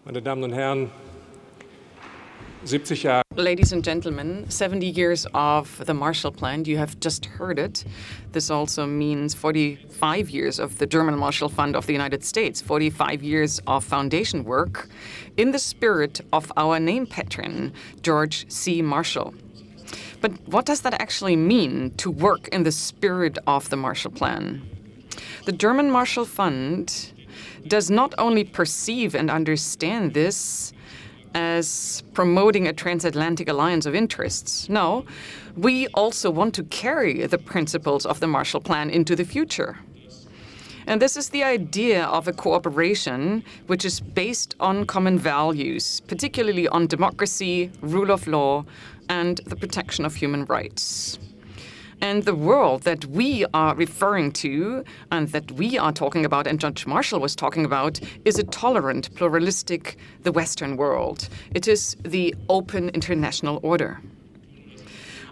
Meine Damen und Herren, 70 Jahre. Ladies and gentlemen, 70 years of the Marshall Plan, you have just heard it. This also means 45 years of the German Marshall Fund of the United States, 45 years of foundation work in the spirit of our name patron, George C. Marshall. But what does that actually mean, to work in the spirit of the Marshall Plan? The German Marshall Fund does not only perceive and understand this as promoting a transatlantic alliance of interests. No, we also want to carry the principles of the Marshall Plan into the future. And this is the idea of a cooperation which is based on common values, particularly on democracy, rule of law, and the protection of human rights. And the world that we are referring to and that we are talking about and Judge Marshall was talking about is a tolerant, pluralistic, the Western world. It is the open international order.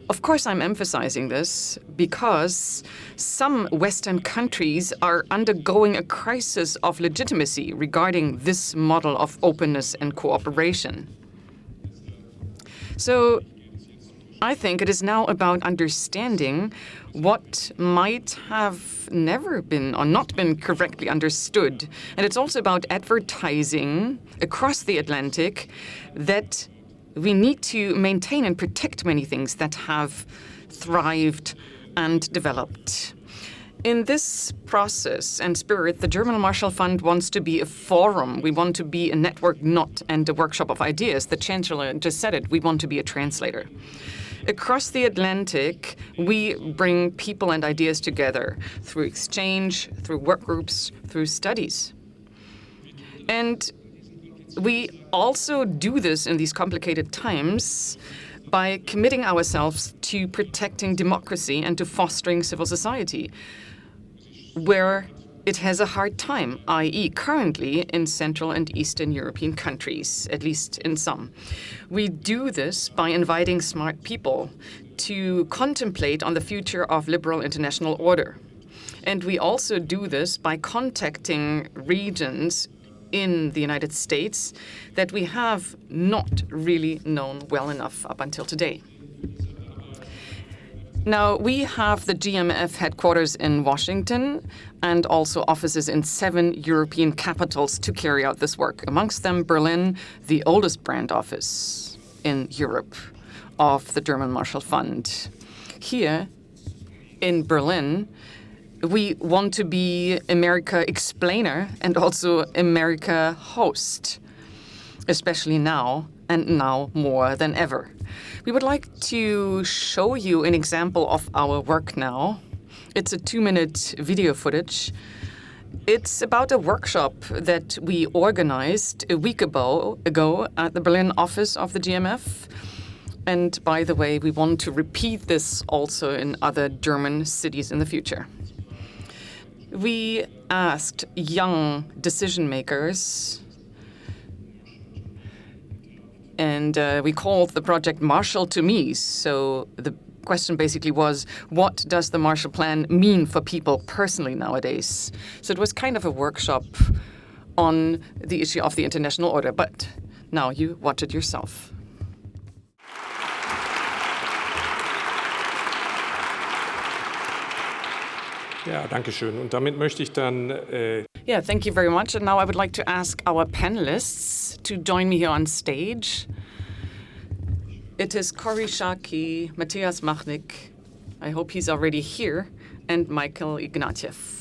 Of course, I'm emphasizing this because some Western countries are undergoing a crisis of legitimacy regarding this model of openness and cooperation. So I think it is now about understanding what might have never been or not been correctly understood. And it's also about advertising across the Atlantic that we need to maintain and protect many things that have thrived and developed. In this process and spirit, the German Marshall Fund wants to be a forum. We want to be a network, not and a workshop of ideas. The Chancellor just said it. We want to be a translator. Across the Atlantic, we bring people and ideas together through exchange, through work groups, through studies. And we also do this in these complicated times by committing ourselves to protecting democracy and to fostering civil society, where it has a hard time, i.e. currently in Central and Eastern European countries, at least in some. We do this by inviting smart people to contemplate on the future of liberal international order. And we also do this by contacting regions in the United States that we have not really known well enough up until today. Now, we have the GMF headquarters in Washington and also offices in 7 European capitals to carry out this work. Amongst them, Berlin, the oldest brand office in Europe of the German Marshall Fund. Here in Berlin, we want to be America explainer and also America host, especially now and now more than ever. We would like to show you an example of our work now. It's a 2-minute video footage. It's about a workshop that we organized a week ago at the Berlin office of the GMF. And by the way, we want to repeat this also in other German cities in the future. We asked young decision makers, and we called the project Marshall to Me. So the question basically was, what does the Marshall Plan mean for people personally nowadays? So it was kind of a workshop on the issue of the international order. But now you watch it yourself. Ja, danke schön. Und damit möchte ich dann Yeah, thank you very much. And now I would like to ask our panelists to join me here on stage. It is Cory Schaki, Matthias Machnik, I hope he's already here, and Michael Ignatieff.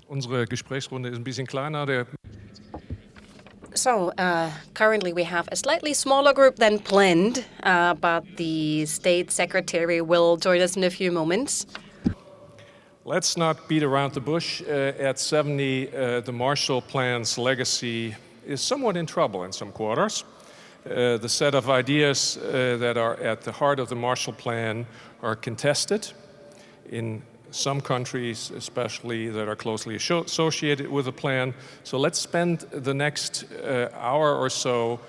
Unsere Gesprächsrunde ist ein bisschen kleiner. So, currently we have a slightly smaller group than planned, but the State Secretary will join us in a few moments. Let's not beat around the bush. At 70, the Marshall Plan's legacy is somewhat in trouble in some quarters. The set of ideas that are at the heart of the Marshall Plan are contested in some countries, especially that are closely associated with the plan. So let's spend the next hour or so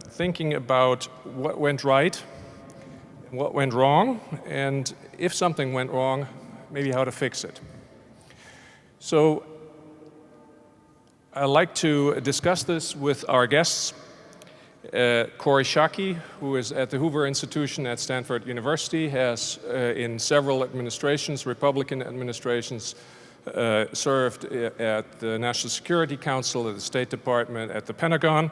thinking about what went right, what went wrong, and if something went wrong, maybe how to fix it. So I'd like to discuss this with our guests. Corey Shaki, who is at the Hoover Institution at Stanford University, has in several administrations, Republican administrations, served at the National Security Council, at the State Department, at the Pentagon.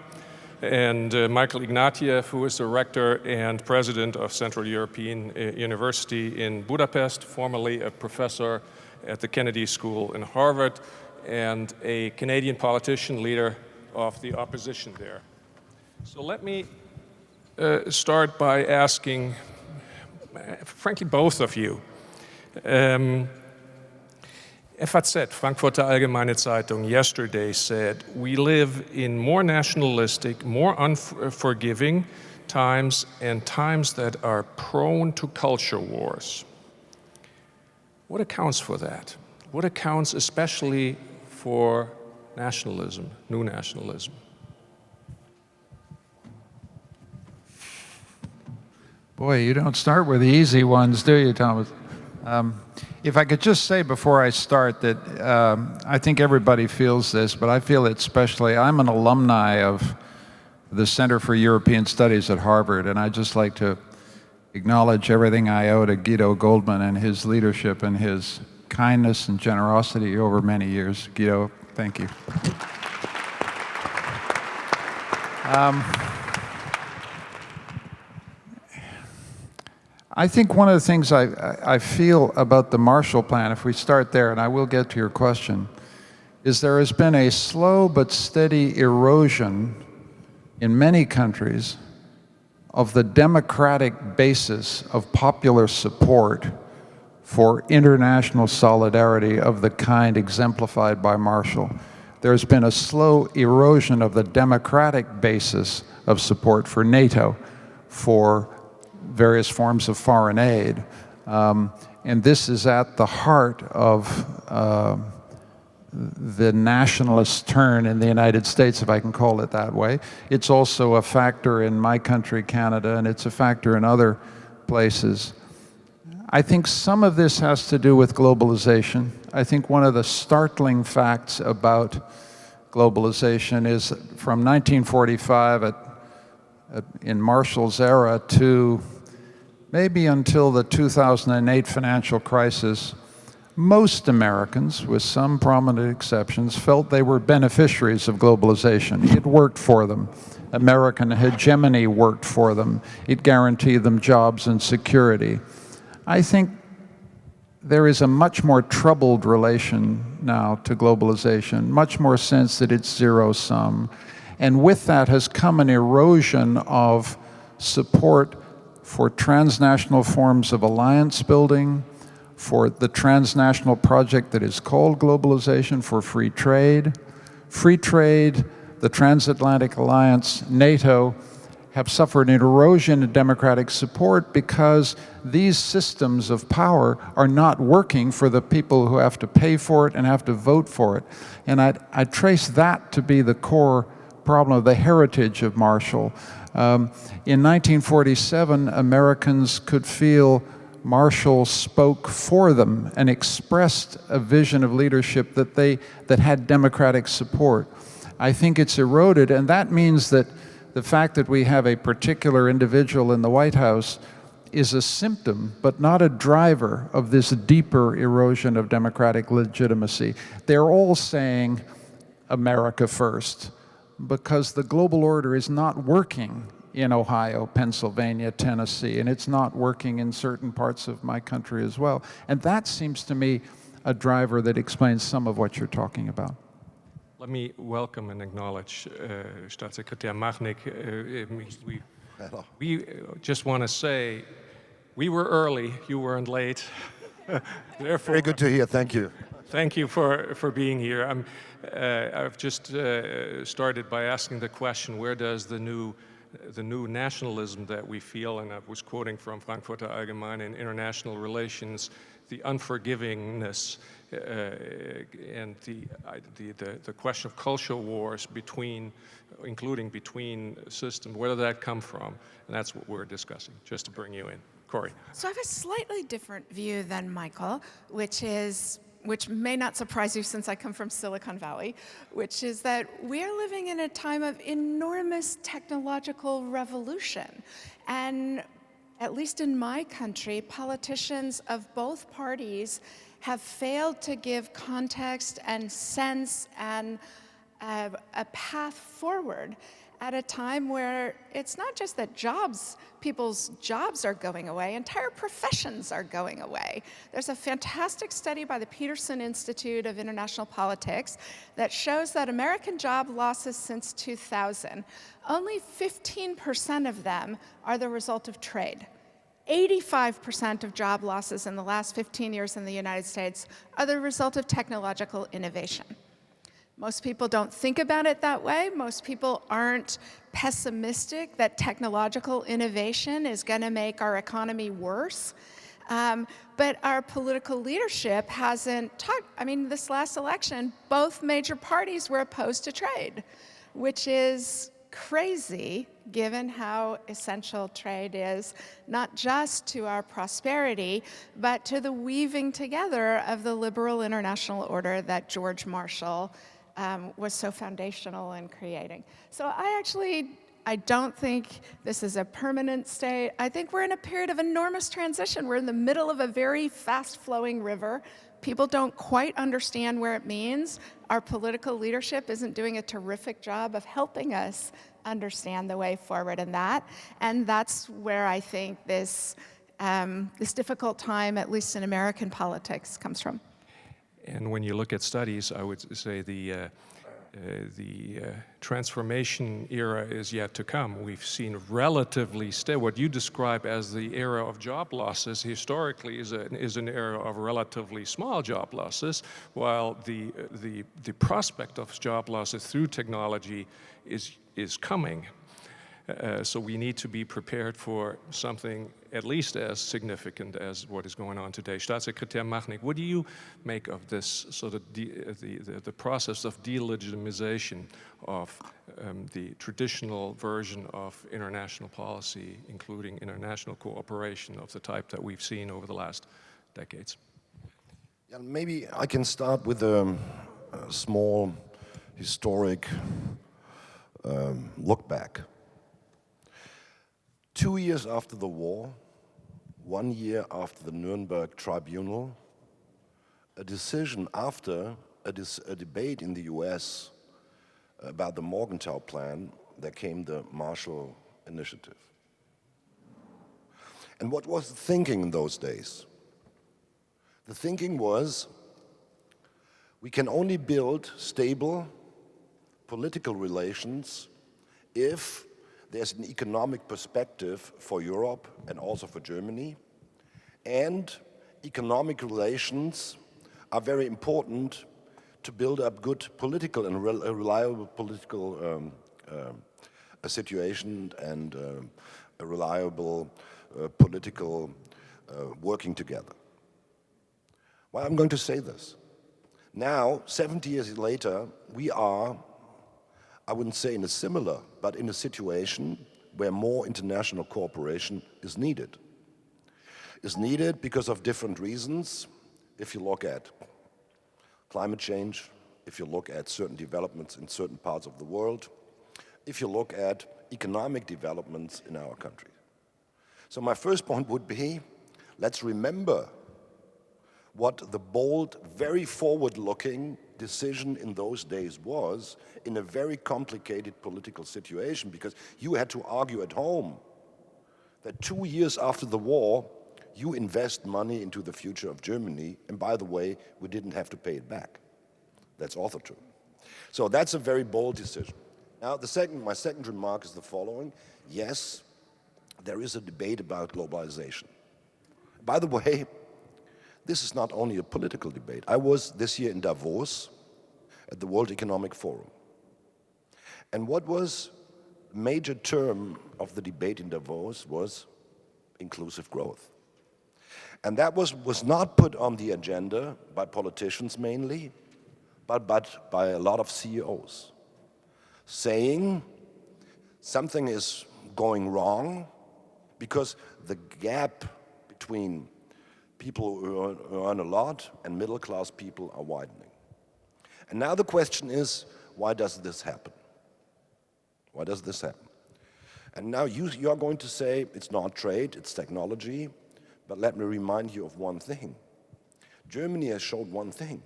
And Michael Ignatieff, who is the rector and president of Central European University in Budapest, formerly a professor at the Kennedy School in Harvard, and a Canadian politician, leader of the opposition there. So let me start by asking, frankly, both of you. FAZ, Frankfurter Allgemeine Zeitung, yesterday said, we live in more nationalistic, more unforgiving times, and times that are prone to culture wars. What accounts for that? What accounts especially for nationalism, new nationalism? Boy, you don't start with the easy ones, do you, Thomas? If I could just say before I start that I think everybody feels this, but I feel it especially. I'm an alumni of the Center for European Studies at Harvard, and I'd just like to acknowledge everything I owe to Guido Goldman and his leadership and his kindness and generosity over many years. Guido, thank you. I think one of the things I feel about the Marshall Plan, if we start there, and I will get to your question, is there has been a slow but steady erosion in many countries of the democratic basis of popular support for international solidarity of the kind exemplified by Marshall. There's been a slow erosion of the democratic basis of support for NATO, for various forms of foreign aid. And this is at the heart of the nationalist turn in the United States, if I can call it that way. It's also a factor in my country, Canada, and it's a factor in other places. I think some of this has to do with globalization. I think one of the startling facts about globalization is from 1945 in Marshall's era to maybe until the 2008 financial crisis, most Americans, with some prominent exceptions, felt they were beneficiaries of globalization. It worked for them. American hegemony worked for them. It guaranteed them jobs and security. I think there is a much more troubled relation now to globalization, much more sense that it's zero-sum. And with that has come an erosion of support for transnational forms of alliance building, for the transnational project that is called globalization, for free trade. Free trade, the transatlantic alliance, NATO, have suffered an erosion in democratic support because these systems of power are not working for the people who have to pay for it and have to vote for it. And I trace that to be the core problem of the heritage of Marshall. In 1947, Americans could feel Marshall spoke for them and expressed a vision of leadership that had democratic support. I think it's eroded, and that means that the fact that we have a particular individual in the White House is a symptom, but not a driver of this deeper erosion of democratic legitimacy. They're all saying America first, because the global order is not working in Ohio, Pennsylvania, Tennessee, and it's not working in certain parts of my country as well. And that seems to me a driver that explains some of what you're talking about. Let me welcome and acknowledge Staatssekretär Machnik. We just want to say, we were early, you weren't late. Therefore, very good to hear, thank you. Thank you for being here. I've just started by asking the question, where does the new nationalism that we feel, and I was quoting from Frankfurter Allgemeine in international relations, the unforgivingness and the question of cultural wars including between systems, where did that come from? And that's what we're discussing, just to bring you in. Corey. So I have a slightly different view than Michael, which may not surprise you since I come from Silicon Valley, which is that we are living in a time of enormous technological revolution. And at least in my country, politicians of both parties have failed to give context and sense and a path forward at a time where it's not just that people's jobs are going away, entire professions are going away. There's a fantastic study by the Peterson Institute of International Politics that shows that American job losses since 2000, only 15% of them are the result of trade. 85% of job losses in the last 15 years in the United States are the result of technological innovation. Most people don't think about it that way. Most people aren't pessimistic that technological innovation is going to make our economy worse. But our political leadership hasn't talked. I mean, this last election, both major parties were opposed to trade, which is crazy given how essential trade is, not just to our prosperity, but to the weaving together of the liberal international order that George Marshall was so foundational in creating. So I don't think this is a permanent state. I think we're in a period of enormous transition. We're in the middle of a very fast-flowing river. People don't quite understand where it means. Our political leadership isn't doing a terrific job of helping us understand the way forward in that. And that's where I think this difficult time, at least in American politics, comes from. And when you look at studies, I would say the transformation era is yet to come. We've seen relatively steady, what you describe as the era of job losses historically is an era of relatively small job losses, while the prospect of job losses through technology is coming. So we need to be prepared for something at least as significant as what is going on today. Staatssekretär Machnik, what do you make of this sort of the process of delegitimization of the traditional version of international policy, including international cooperation of the type that we've seen over the last decades? Yeah, maybe I can start with a small historic look back. 2 years after the war, 1 year after the Nuremberg Tribunal, a decision after a debate in the US about the Morgenthau Plan, there came the Marshall Initiative. And what was the thinking in those days? The thinking was, we can only build stable political relations if there's an economic perspective for Europe and also for Germany, and economic relations are very important to build up good political and reliable political situation and a reliable political working together. Why I'm going to say this? Now, 70 years later, we are, I wouldn't say in a similar, but in a situation where more international cooperation is needed. Is needed because of different reasons. If you look at climate change, if you look at certain developments in certain parts of the world, if you look at economic developments in our country. So my first point would be, let's remember what the bold, very forward-looking decision in those days was in a very complicated political situation, because you had to argue at home that 2 years after the war, you invest money into the future of Germany, and by the way, we didn't have to pay it back. That's also true. So that's a very bold decision. Now, my second remark is the following. Yes, there is a debate about globalization. By the way, This is not only a political debate. I was this year in Davos at the World Economic Forum. And what was the major term of the debate in Davos was inclusive growth. And that was not put on the agenda by politicians mainly, but by a lot of CEOs, saying something is going wrong because the gap between people who earn a lot and middle-class people are widening. And now the question is, why does this happen? Why does this happen? And now you are going to say it's not trade, it's technology, but let me remind you of one thing. Germany has showed one thing.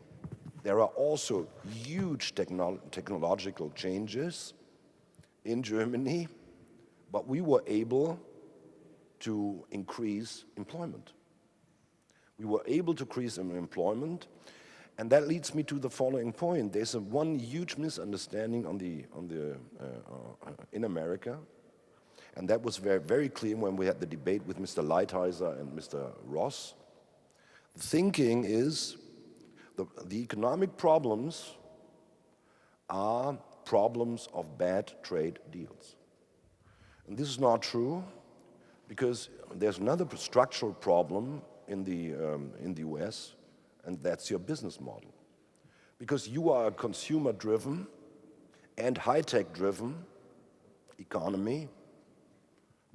There are also huge technological changes in Germany, but we were able to increase employment. We were able to increase employment, and that leads me to the following point. There's one huge misunderstanding in America, and that was very, very clear when we had the debate with Mr. Lighthizer and Mr. Ross. The thinking is the economic problems are problems of bad trade deals. And this is not true, because there's another structural problem in the US, and that's your business model. Because you are a consumer-driven and high-tech-driven economy,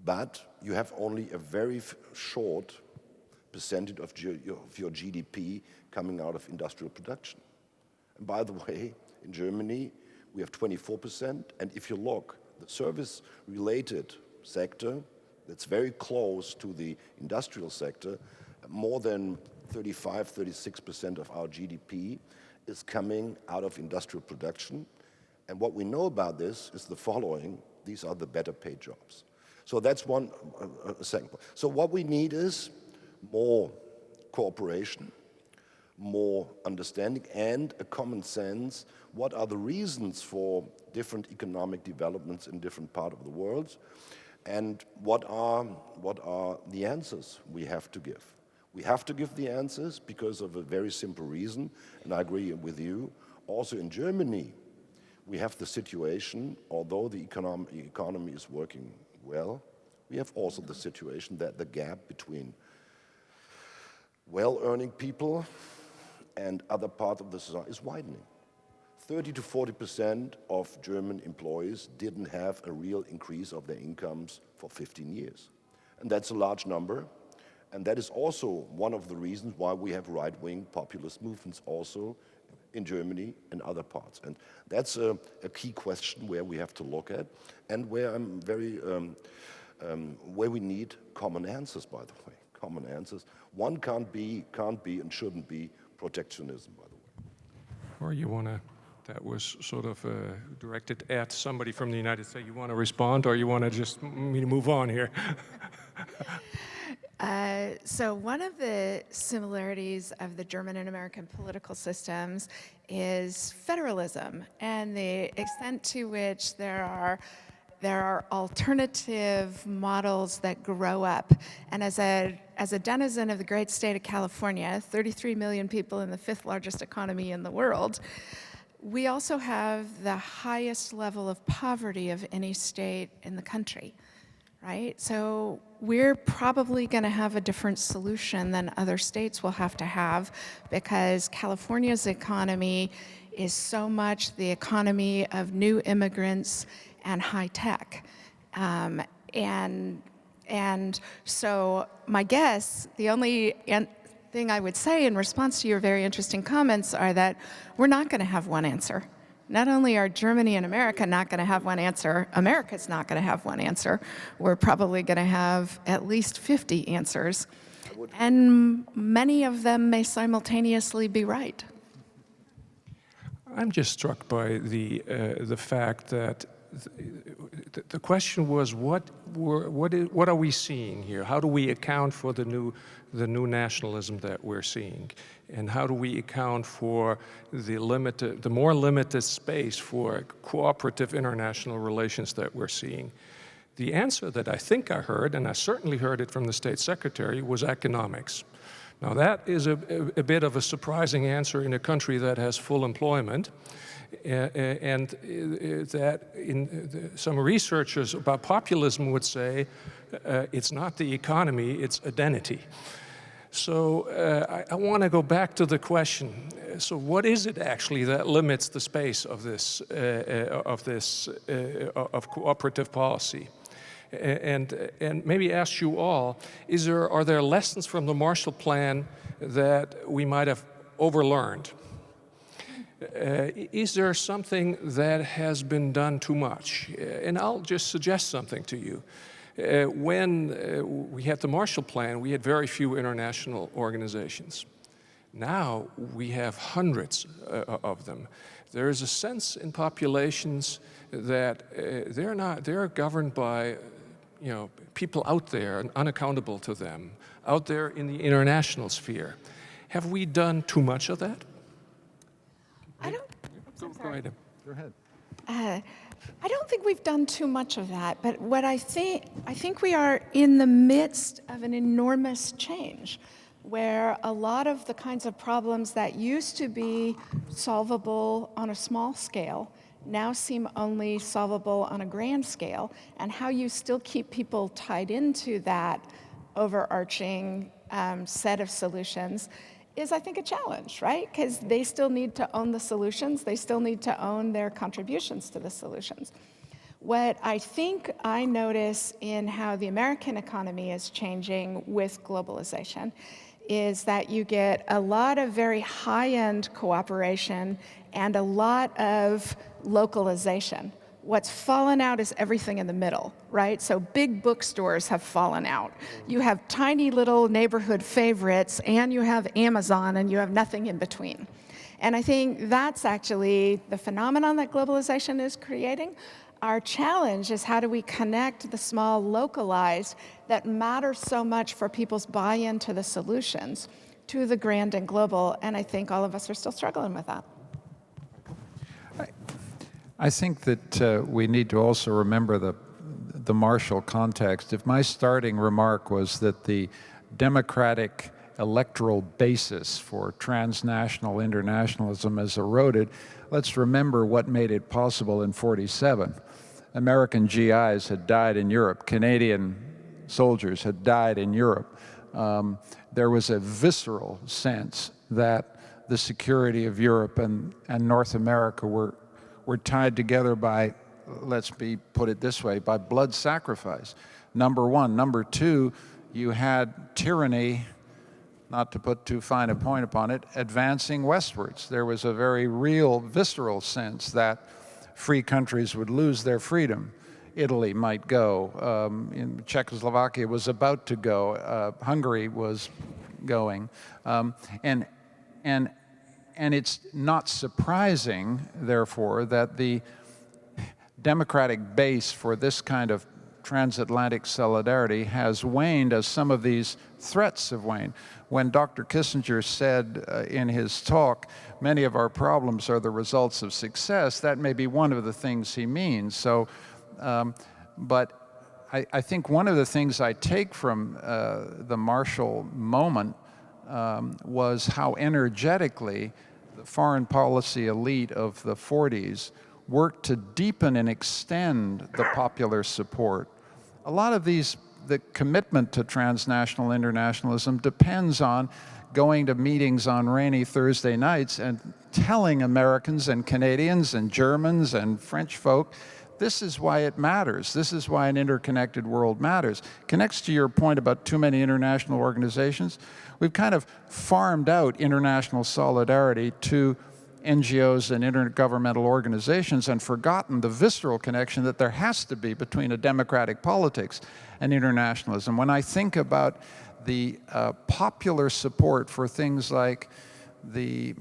but you have only a very short percentage of your GDP coming out of industrial production. And by the way, in Germany, we have 24%, and if you look, the service-related sector that's very close to the industrial sector, more than 35–36% of our GDP is coming out of industrial production. And what we know about this is the following: these are the better paid jobs. So that's one second point. So what we need is more cooperation, more understanding, and a common sense. What are the reasons for different economic developments in different parts of the world? And what are the answers we have to give? We have to give the answers because of a very simple reason, and I agree with you. Also in Germany, we have the situation, although the economy is working well, we have also the situation that the gap between well-earning people and other parts of the society is widening. 30–40% of German employees didn't have a real increase of their incomes for 15 years. And that's a large number. And that is also one of the reasons why we have right-wing populist movements also in Germany and other parts. And that's a key question where we have to look at, and where I'm very, where we need common answers, by the way, common answers. One can't be and shouldn't be protectionism, by the way. Or you want to, that was sort of directed at somebody from the United States. You want to respond, or you want to just move on here? So one of the similarities of the German and American political systems is federalism, and the extent to which there are alternative models that grow up. And as a denizen of the great state of California, 33 million people in the 5th largest economy in the world, we also have the highest level of poverty of any state in the country, right? So we're probably going to have a different solution than other states will have to have, because California's economy is so much the economy of new immigrants and high tech. And so my guess, the only thing I would say in response to your very interesting comments are that we're not going to have one answer. Not only are Germany and America not going to have one answer, America's not going to have one answer. We're probably going to have at least 50 answers. And many of them may simultaneously be right. I'm just struck by the fact that the question was, what are we seeing here? How do we account for the new nationalism that we're seeing? And how do we account for the more limited space for cooperative international relations that we're seeing? The answer that I think I heard, and I certainly heard it from the State Secretary, was economics. Now that is a bit of a surprising answer in a country that has full employment, and that some researchers about populism would say it's not the economy, it's identity. So I want to go back to the question. So what is it actually that limits the space of this of cooperative policy? And maybe ask you all: are there lessons from the Marshall Plan that we might have overlearned? Is there something that has been done too much? And I'll just suggest something to you. When we had the Marshall Plan, we had very few international organizations. Now we have hundreds of them. There is a sense in populations that they're governed by, people out there and unaccountable to them, out there in the international sphere. Have we done too much of that? Go ahead. Go ahead. I don't think we've done too much of that, but what I think we are in the midst of an enormous change where a lot of the kinds of problems that used to be solvable on a small scale now seem only solvable on a grand scale, and how you still keep people tied into that overarching set of solutions is, I think, a challenge, right? Because they still need to own the solutions. They still need to own their contributions to the solutions. What I think I notice in how the American economy is changing with globalization is that you get a lot of very high-end cooperation and a lot of localization. What's fallen out is everything in the middle, right? So big bookstores have fallen out. You have tiny little neighborhood favorites, and you have Amazon, and you have nothing in between. And I think that's actually the phenomenon that globalization is creating. Our challenge is, how do we connect the small localized that matters so much for people's buy-in to the solutions to the grand and global? And I think all of us are still struggling with that. I think that we need to also remember the Marshall context. If my starting remark was that the democratic electoral basis for transnational internationalism has eroded, let's remember what made it possible in '47. American GIs had died in Europe. Canadian soldiers had died in Europe. There was a visceral sense that the security of Europe and North America were tied together by, put it this way, by blood sacrifice. Number one. Number two, you had tyranny, not to put too fine a point upon it, advancing westwards. There was a very real, visceral sense that free countries would lose their freedom. Italy might go. In Czechoslovakia was about to go. Hungary was going. And it's not surprising, therefore, that the democratic base for this kind of transatlantic solidarity has waned as some of these threats have waned. When Dr. Kissinger said in his talk, many of our problems are the results of success, that may be one of the things he means. So, but I think one of the things I take from the Marshall moment was how energetically the foreign policy elite of the '40s worked to deepen and extend the popular support. A lot of the commitment to transnational internationalism depends on going to meetings on rainy Thursday nights and telling Americans and Canadians and Germans and French folk, this is why it matters. This is why an interconnected world matters. Connects to your point about too many international organizations. We've kind of farmed out international solidarity to NGOs and intergovernmental organizations and forgotten the visceral connection that there has to be between a democratic politics and internationalism. When I think about the popular support for things like the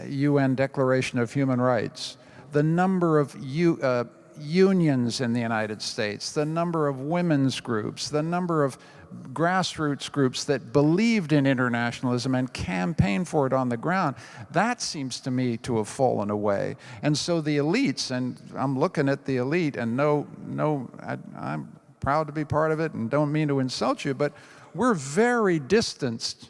UN Declaration of Human Rights, the number of unions in the United States, the number of women's groups, the number of grassroots groups that believed in internationalism and campaigned for it on the ground, that seems to me to have fallen away. And so the elites, and I'm looking at the elite, and I'm proud to be part of it and don't mean to insult you, but we're very distanced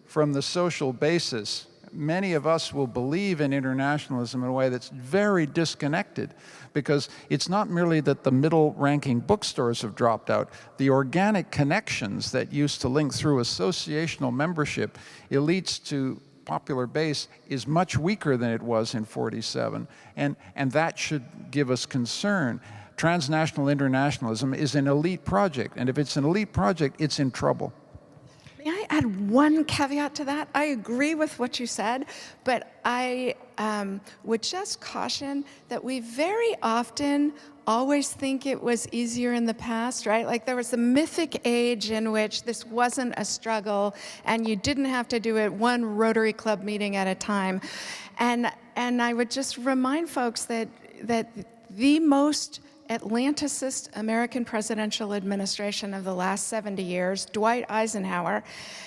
from the social basis. Many of us will believe in internationalism in a way that's very disconnected, because it's not merely that the middle-ranking bookstores have dropped out. The organic connections that used to link through associational membership, elites to popular base, is much weaker than it was in '47, and that should give us concern. Transnational internationalism is an elite project, and if it's an elite project, it's in trouble. May I add one caveat to that? I agree with what you said, but I would just caution that we very often always think it was easier in the past, right? Like there was the mythic age in which this wasn't a struggle and you didn't have to do it one Rotary Club meeting at a time. And I would just remind folks that the most Atlanticist American presidential administration of the last 70 years, Dwight Eisenhower,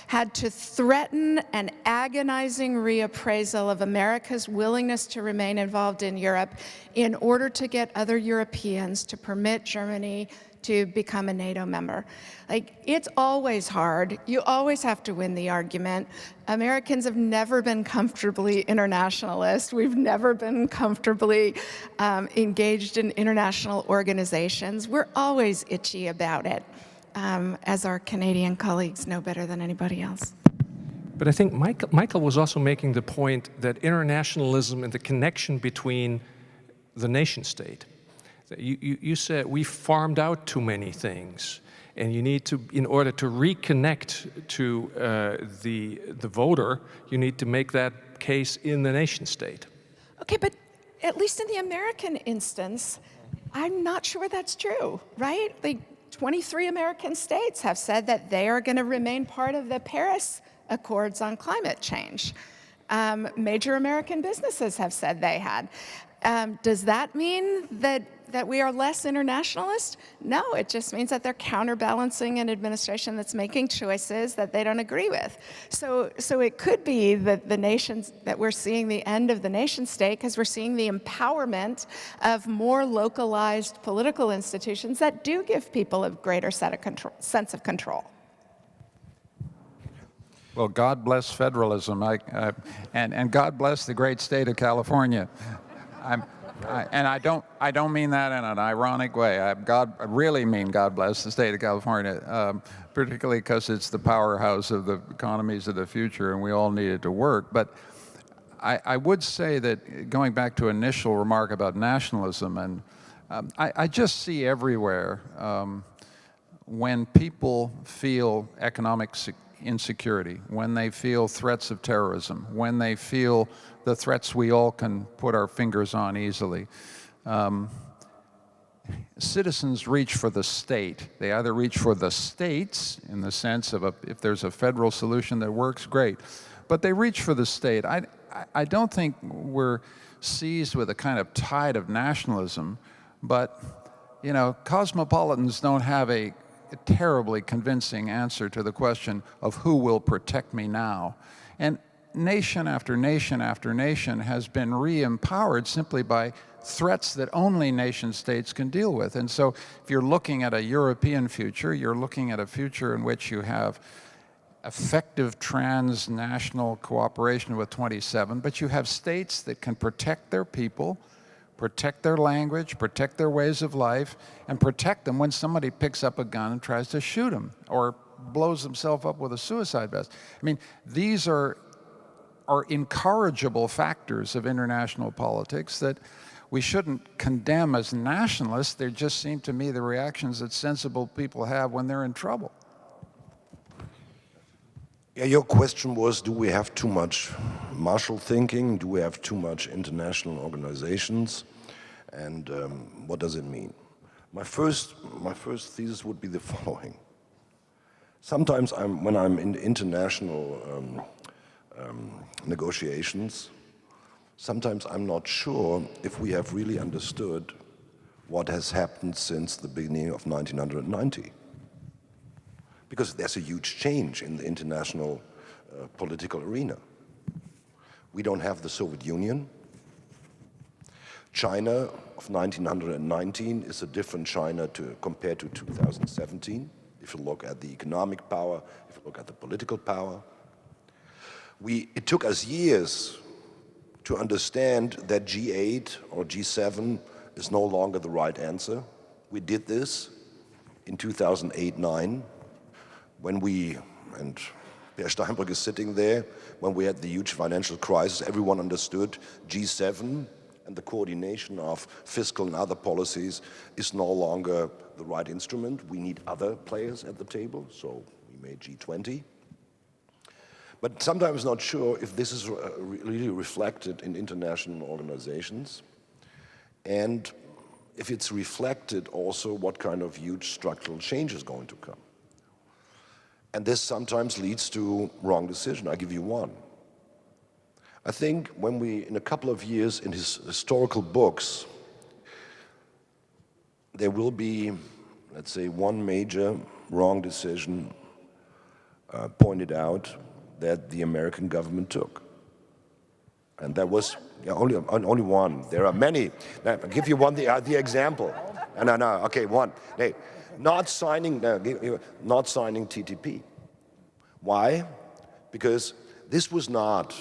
had to threaten an agonizing reappraisal of America's willingness to remain involved in Europe in order to get other Europeans to permit Germany to become a NATO member. Like, it's always hard. You always have to win the argument. Americans have never been comfortably internationalist. We've never been comfortably engaged in international organizations. We're always itchy about it, as our Canadian colleagues know better than anybody else. But I think Michael was also making the point that internationalism and the connection between the nation state. You said we farmed out too many things, and you need to, in order to reconnect to the voter, you need to make that case in the nation state. Okay, but at least in the American instance, I'm not sure that's true, right? Like 23 American states have said that they are going to remain part of the Paris Accords on climate change. Major American businesses have said they had. Does that mean that we are less internationalist? No, it just means that they're counterbalancing an administration that's making choices that they don't agree with. So it could be that that we're seeing the end of the nation state because we're seeing the empowerment of more localized political institutions that do give people a greater sense of control. Well, God bless federalism, and God bless the great state of California. I don't mean that in an ironic way. I really mean God bless the state of California, particularly because it's the powerhouse of the economies of the future, and we all need it to work. But I would say that, going back to initial remark about nationalism, and I just see everywhere when people feel economic insecurity, when they feel threats of terrorism, when they feel the threats we all can put our fingers on easily, citizens reach for the state. They either reach for the states in the sense of if there's a federal solution that works, great, but they reach for the state. I don't think we're seized with a kind of tide of nationalism, but you know, cosmopolitans don't have a terribly convincing answer to the question of who will protect me now. And nation after nation after nation has been re-empowered simply by threats that only nation states can deal with. And so if you're looking at a European future, you're looking at a future in which you have effective transnational cooperation with 27, but you have states that can protect their people, protect their language, protect their ways of life, and protect them when somebody picks up a gun and tries to shoot them or blows himself up with a suicide vest. I mean, these are incorrigible factors of international politics that we shouldn't condemn as nationalists. They just seem to me the reactions that sensible people have when they're in trouble. Yeah, your question was, do we have too much Marshall thinking? Do we have too much international organizations? And what does it mean? My first thesis would be the following. Sometimes when I'm in international negotiations, sometimes I'm not sure if we have really understood what has happened since the beginning of 1990. Because there's a huge change in the international political arena. We don't have the Soviet Union. China of 1919 is a different China compared to 2017, if you look at the economic power, if you look at the political power. It took us years to understand that G8 or G7 is no longer the right answer. We did this in 2008-9 when we, and Per Steinbrück is sitting there, when we had the huge financial crisis. Everyone understood G7 and the coordination of fiscal and other policies is no longer the right instrument. We need other players at the table, so we made G20. But sometimes not sure if this is really reflected in international organizations, and if it's reflected also what kind of huge structural change is going to come. And this sometimes leads to wrong decision. I'll give you one. I think when we, in a couple of years in his historical books, there will be, let's say, one major wrong decision pointed out that the American government took. And that was only one. There are many. I'll give you one, the example. No, okay, one. Hey, not signing TTP. Why? Because this was not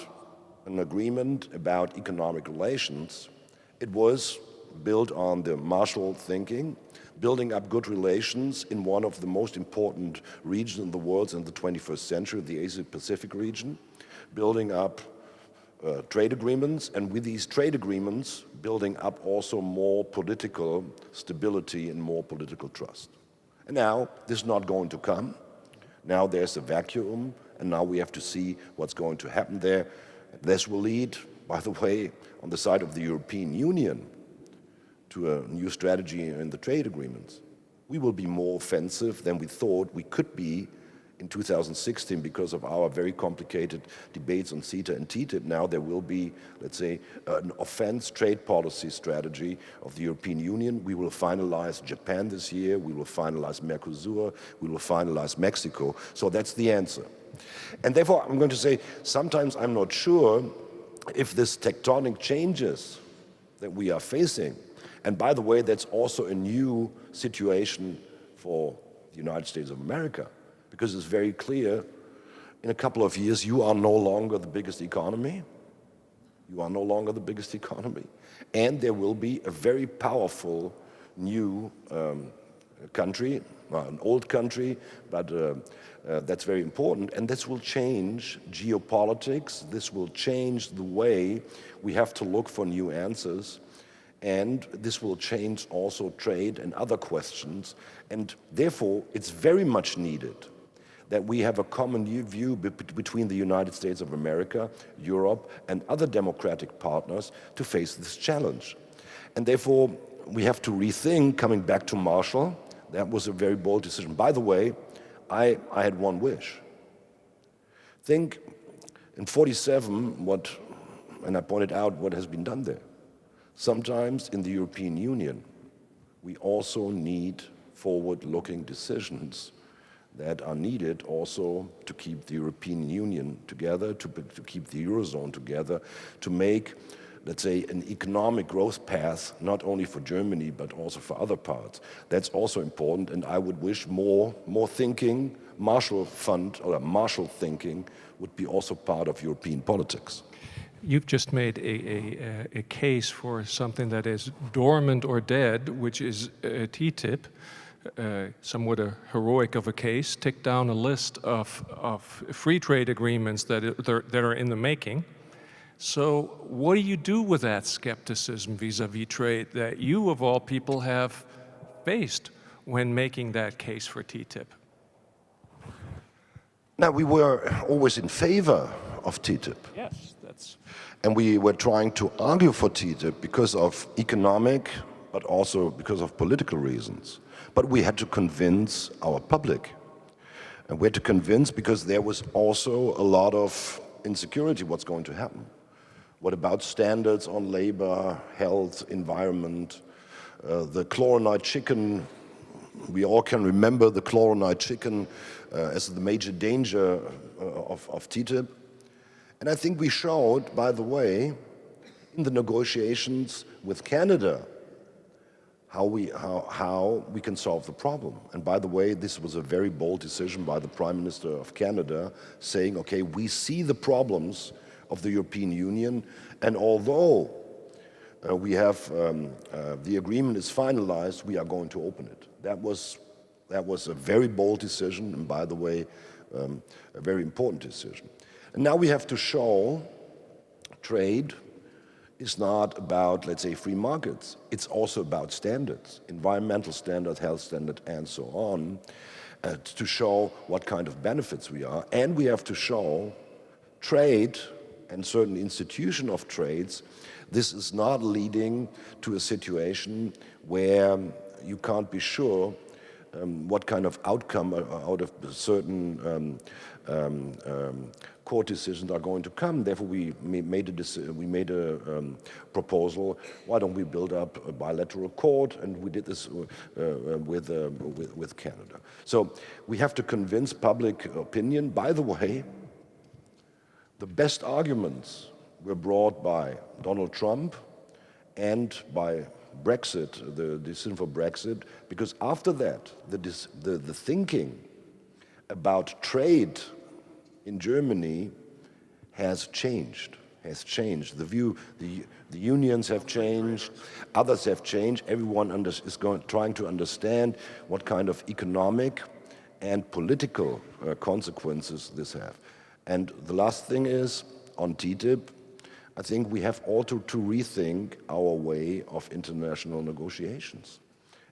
an agreement about economic relations. It was built on the Marshall thinking, building up good relations in one of the most important regions in the world in the 21st century, the Asia-Pacific region, building up trade agreements, and with these trade agreements, building up also more political stability and more political trust. And now, this is not going to come. Now there's a vacuum, and now we have to see what's going to happen there. This will lead, by the way, on the side of the European Union, to a new strategy in the trade agreements. We will be more offensive than we thought we could be in 2016 because of our very complicated debates on CETA and TTIP. Now there will be, let's say, an offense trade policy strategy of the European Union. We will finalize Japan this year, we will finalize Mercosur, we will finalize Mexico. So that's the answer. And therefore, I'm going to say, sometimes I'm not sure if this tectonic changes that we are facing, and by the way, that's also a new situation for the United States of America, because it's very clear, in a couple of years, you are no longer the biggest economy. You are no longer the biggest economy. And there will be a very powerful new country, well, an old country, but that's very important. And this will change geopolitics. This will change the way we have to look for new answers. And this will change also trade and other questions. And therefore, it's very much needed that we have a common view between the United States of America, Europe, and other democratic partners to face this challenge. And therefore, we have to rethink, coming back to Marshall. That was a very bold decision. By the way, I had one wish. Think in 47, and I pointed out what has been done there. Sometimes in the European Union, we also need forward-looking decisions that are needed also to keep the European Union together, to keep the Eurozone together, to make, let's say, an economic growth path, not only for Germany, but also for other parts. That's also important, and I would wish more thinking, Marshall Fund, or Marshall thinking, would be also part of European politics. You've just made a case for something that is dormant or dead, which is TTIP. Somewhat a heroic of a case, tick down a list of free trade agreements that are in the making. So what do you do with that skepticism vis-a-vis trade that you, of all people, have faced when making that case for TTIP? Now, we were always in favor of TTIP. Yes, that's... And we were trying to argue for TTIP because of economic, but also because of political reasons. But we had to convince our public. And we had to convince because there was also a lot of insecurity what's going to happen. What about standards on labor, health, environment, the chlorinated chicken? We all can remember the chlorinated chicken as the major danger of TTIP. And I think we showed, by the way, in the negotiations with Canada, how we can solve the problem. And by the way, this was a very bold decision by the Prime Minister of Canada, saying, okay, we see the problems of the European Union, and although we have the agreement is finalized, we are going to open it. That was a very bold decision, and by the way, a very important decision. And now we have to show trade is not about, let's say, free markets. It's also about standards, environmental standards, health standards, and so on, to show what kind of benefits we are. And we have to show trade and certain institution of trades, this is not leading to a situation where you can't be sure what kind of outcome out of certain court decisions are going to come. Therefore, we made a proposal. Why don't we build up a bilateral court? And we did this with Canada. So we have to convince public opinion. By the way, the best arguments were brought by Donald Trump and by Brexit, the decision for Brexit, because after that, the thinking about trade in Germany has changed. The view, the unions have changed, others have changed. Everyone is trying to understand what kind of economic and political consequences this have. And the last thing is, on TTIP, I think we have also to rethink our way of international negotiations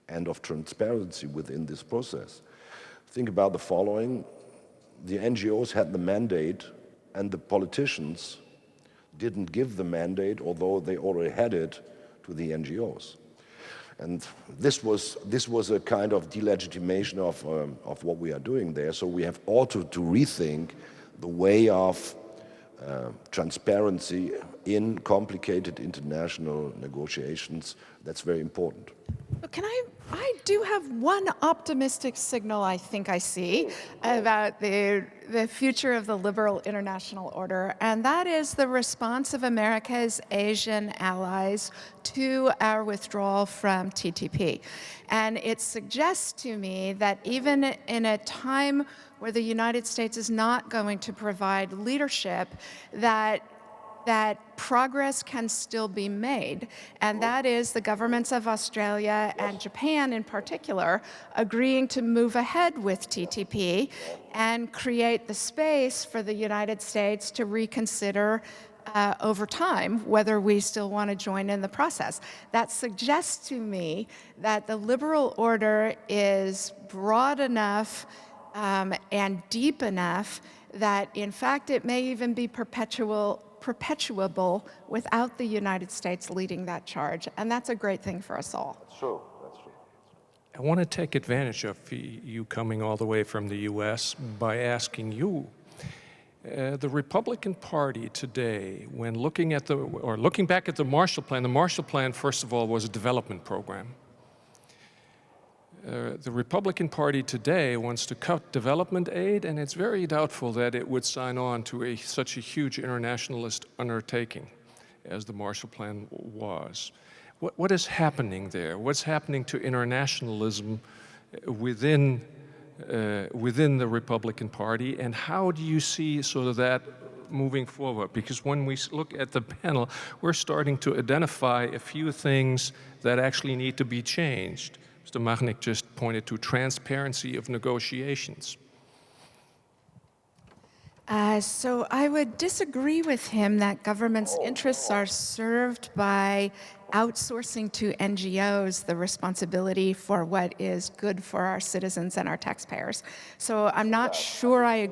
and of transparency within this process. Think about the following. The NGOs had the mandate and the politicians didn't give the mandate, although they already had it, to the NGOs. And this was a kind of delegitimation of what we are doing there. So we have also to rethink the way of transparency in complicated international negotiations. That's very important. I do have one optimistic signal I think I see about the future of the liberal international order, and that is the response of America's Asian allies to our withdrawal from TTP. And it suggests to me that even in a time where the United States is not going to provide leadership, that progress can still be made, and that is the governments of Australia and Japan in particular agreeing to move ahead with TTP and create the space for the United States to reconsider over time whether we still want to join in the process. That suggests to me that the liberal order is broad enough and deep enough that in fact it may even be perpetuable without the United States leading that charge. And that's a great thing for us all. That's true. That's true. I want to take advantage of you coming all the way from the US by asking you, the Republican Party today, when looking back at the Marshall Plan, first of all, was a development program. The Republican Party today wants to cut development aid, and it's very doubtful that it would sign on to such a huge internationalist undertaking as the Marshall Plan was. What is happening there? What's happening to internationalism within the Republican Party, and how do you see sort of that moving forward? Because when we look at the panel, we're starting to identify a few things that actually need to be changed. Mr. Machnik just pointed to transparency of negotiations. So I would disagree with him that government's interests are served by outsourcing to NGOs the responsibility for what is good for our citizens and our taxpayers. So I'm not sure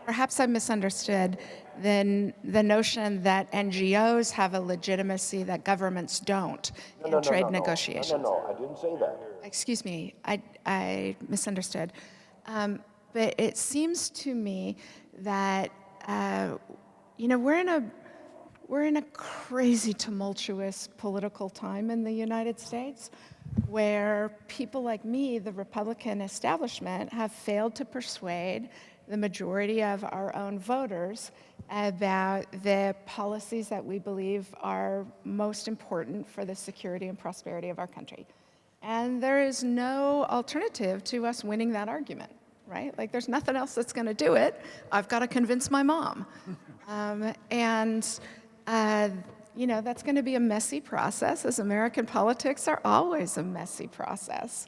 perhaps I misunderstood the notion that NGOs have a legitimacy that governments don't in trade negotiations. No, I didn't say that. Excuse me, I misunderstood. But it seems to me that we're in a crazy tumultuous political time in the United States, where people like me, the Republican establishment, have failed to persuade the majority of our own voters about the policies that we believe are most important for the security and prosperity of our country. And there is no alternative to us winning that argument, right? Like, there's nothing else that's going to do it. I've got to convince my mom. You know, that's going to be a messy process, as American politics are always a messy process.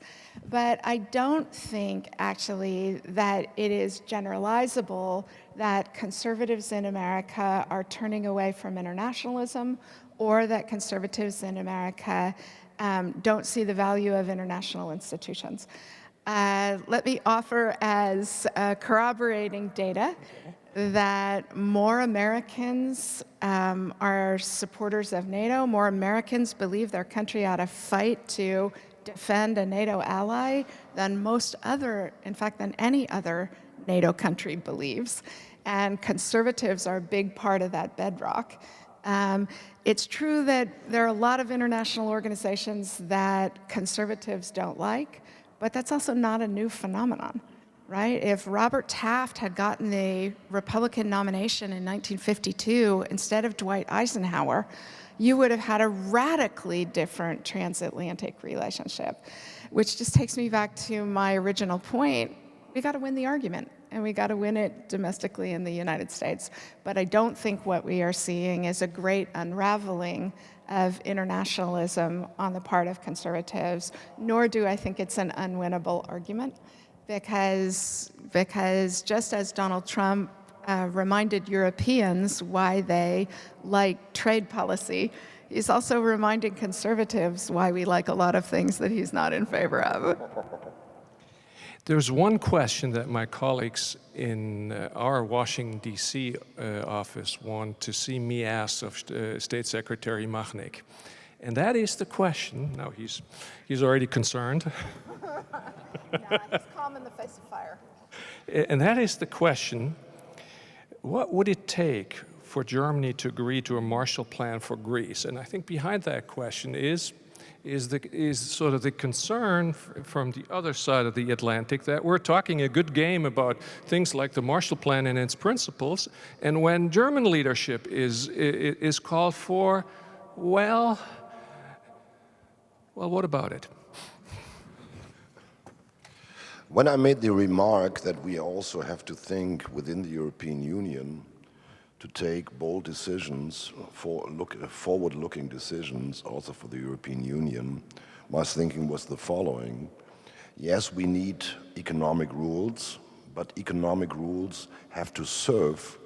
But I don't think, actually, that it is generalizable that conservatives in America are turning away from internationalism, or that conservatives in America don't see the value of international institutions. Let me offer as corroborating data that more Americans are supporters of NATO, more Americans believe their country ought to fight to defend a NATO ally than most other, in fact, than any other NATO country believes. And conservatives are a big part of that bedrock. It's true that there are a lot of international organizations that conservatives don't like, but that's also not a new phenomenon, right? If Robert Taft had gotten the Republican nomination in 1952 instead of Dwight Eisenhower, you would have had a radically different transatlantic relationship, which just takes me back to my original point. We got to win the argument, and we got to win it domestically in the United States. But I don't think what we are seeing is a great unraveling of internationalism on the part of conservatives, nor do I think it's an unwinnable argument, because just as Donald Trump reminded Europeans why they like trade policy, he's also reminding conservatives why we like a lot of things that he's not in favor of. There's one question that my colleagues in our Washington, D.C. Office want to see me ask of State Secretary Machnik. And that is the question, now he's already concerned. Yeah, he's calm in the face of fire. And that is the question, what would it take for Germany to agree to a Marshall Plan for Greece? And I think behind that question is sort of the concern from the other side of the Atlantic that we're talking a good game about things like the Marshall Plan and its principles, and when German leadership is called for, well, what about it? When I made the remark that we also have to think within the European Union to take bold decisions, forward-looking decisions also for the European Union, my thinking was the following. Yes, we need economic rules, but economic rules have to serve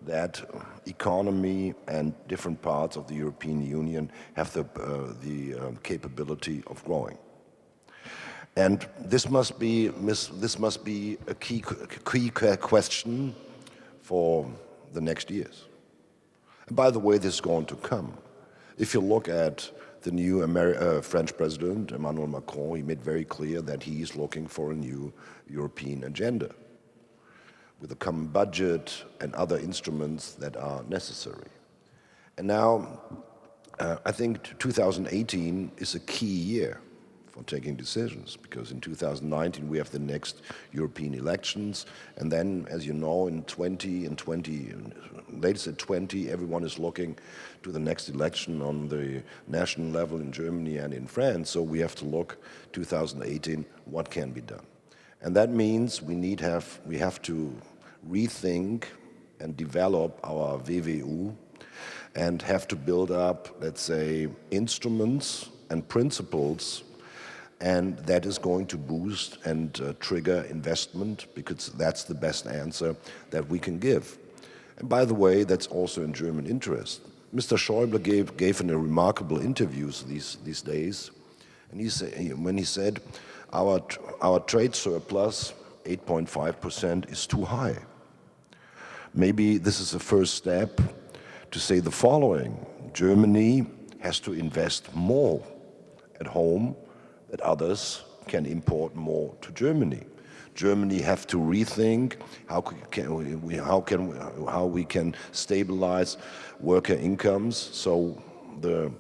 that economy, and different parts of the European Union have the capability of growing. And this must be a key question for the next years. And by the way, this is going to come. If you look at the new French president, Emmanuel Macron, he made very clear that he is looking for a new European agenda with a common budget and other instruments that are necessary. And now, I think 2018 is a key year for taking decisions, because in 2019 we have the next European elections, and then, as you know, in 20, latest at 20, everyone is looking to the next election on the national level in Germany and in France. So we have to look 2018, what can be done, and that means we have to rethink and develop our WWU, and have to build up, let's say, instruments and principles. And that is going to boost and trigger investment, because that's the best answer that we can give. And by the way, that's also in German interest. Mr. Schäuble gave in a remarkable interviews these days, and when he said, our trade surplus, 8.5%, is too high. Maybe this is a first step to say the following: Germany has to invest more at home, that others can import more to Germany. Germany have to rethink how we can stabilize worker incomes, so the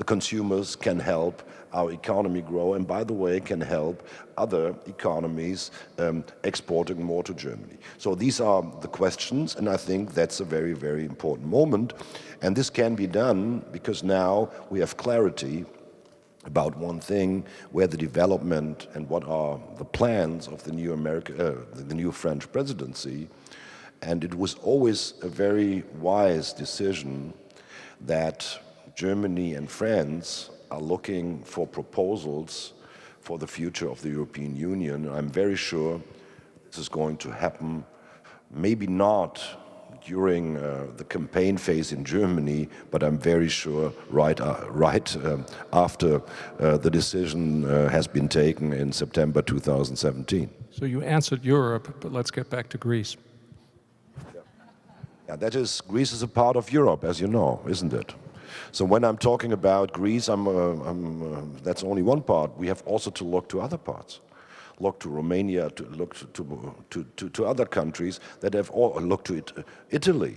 consumers can help our economy grow, and by the way, can help other economies exporting more to Germany. So these are the questions, and I think that's a very, very important moment. And this can be done because now we have clarity about one thing, where the development and what are the plans of the new French presidency. And it was always a very wise decision that Germany and France are looking for proposals for the future of the European Union. I'm very sure this is going to happen, maybe not during the campaign phase in Germany, but I'm very sure right after the decision has been taken in September 2017. So you answered Europe, but let's get back to Greece. Yeah, Greece is a part of Europe, as you know, isn't it? So when I'm talking about Greece, that's only one part. We have also to look to other parts. Look to Romania, to look to other countries that have all looked to Italy.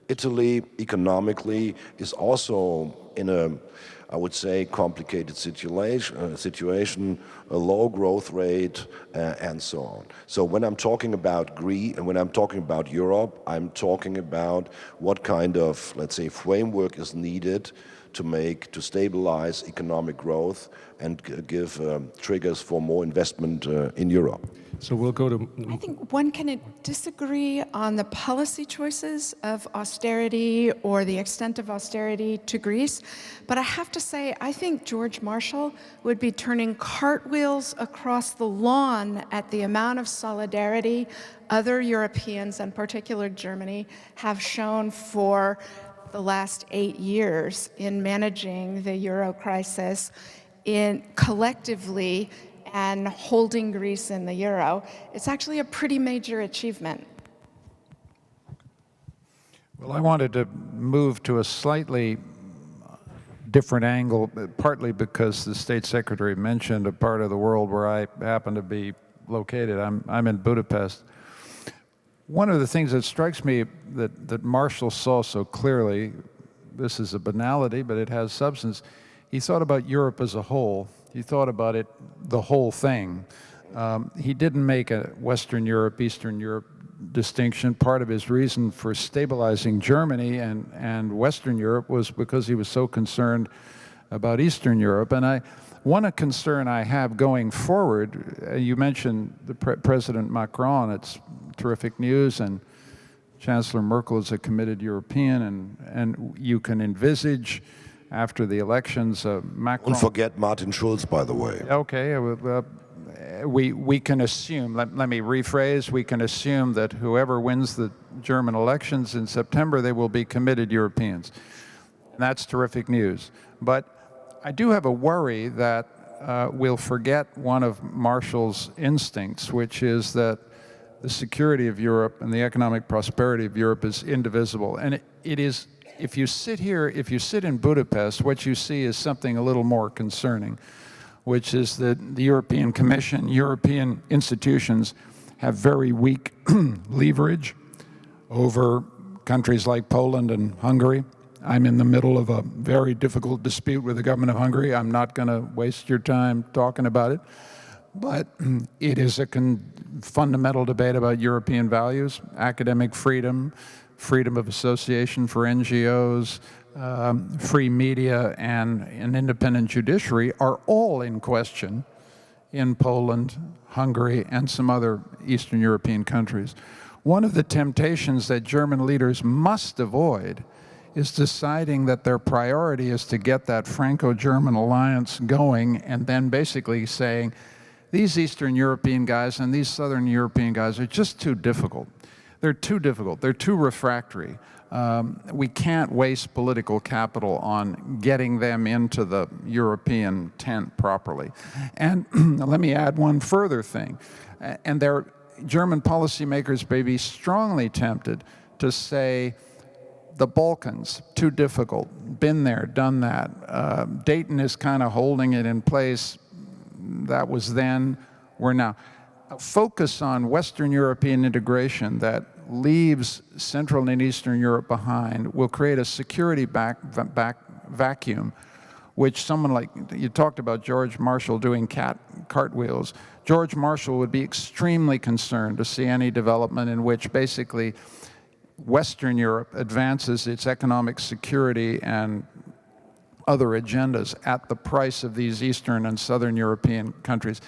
Italy economically is also in a, I would say, complicated situation, a low growth rate, and so on. So when I'm talking about Greece and when I'm talking about Europe, I'm talking about what kind of, let's say, framework is needed to stabilize economic growth and give triggers for more investment in Europe. So we'll go to... I think one can disagree on the policy choices of austerity or the extent of austerity to Greece, but I have to say, I think George Marshall would be turning cartwheels across the lawn at the amount of solidarity other Europeans, and particularly Germany, have shown for the last 8 years in managing the euro crisis, in collectively and holding Greece in the euro. It's actually a pretty major achievement. Well, I wanted to move to a slightly different angle, partly because the State Secretary mentioned a part of the world where I happen to be located. I'm in Budapest. One of the things that strikes me that Marshall saw so clearly, this is a banality, but it has substance, he thought about Europe as a whole. He thought about it, the whole thing. He didn't make a Western Europe, Eastern Europe distinction. Part of his reason for stabilizing Germany and Western Europe was because he was so concerned about Eastern Europe. And one concern I have going forward, you mentioned the President Macron, it's terrific news, and Chancellor Merkel is a committed European, and you can envisage after the elections, Macron... Don't forget Martin Schulz, by the way. Okay, we can assume, let me rephrase, we can assume that whoever wins the German elections in September, they will be committed Europeans. And that's terrific news. But I do have a worry that we'll forget one of Marshall's instincts, which is that the security of Europe and the economic prosperity of Europe is indivisible. And it is, if you sit in Budapest, what you see is something a little more concerning, which is that the European Commission, European institutions have very weak leverage over countries like Poland and Hungary. I'm in the middle of a very difficult dispute with the government of Hungary. I'm not going to waste your time talking about it. But it is a fundamental debate about European values, academic freedom, freedom of association for NGOs, free media, and an independent judiciary are all in question in Poland, Hungary, and some other Eastern European countries. One of the temptations that German leaders must avoid is deciding that their priority is to get that Franco-German alliance going and then basically saying, these Eastern European guys and these Southern European guys are just too difficult. They're too difficult. They're too refractory. We can't waste political capital on getting them into the European tent properly. And let me add one further thing. And German policymakers may be strongly tempted to say, the Balkans, too difficult, been there, done that. Dayton is kind of holding it in place. That was then, we're now. A focus on Western European integration that leaves Central and Eastern Europe behind will create a security vacuum, which someone like, you talked about George Marshall doing cartwheels. George Marshall would be extremely concerned to see any development in which basically Western Europe advances its economic security and other agendas at the price of these Eastern and Southern European countries.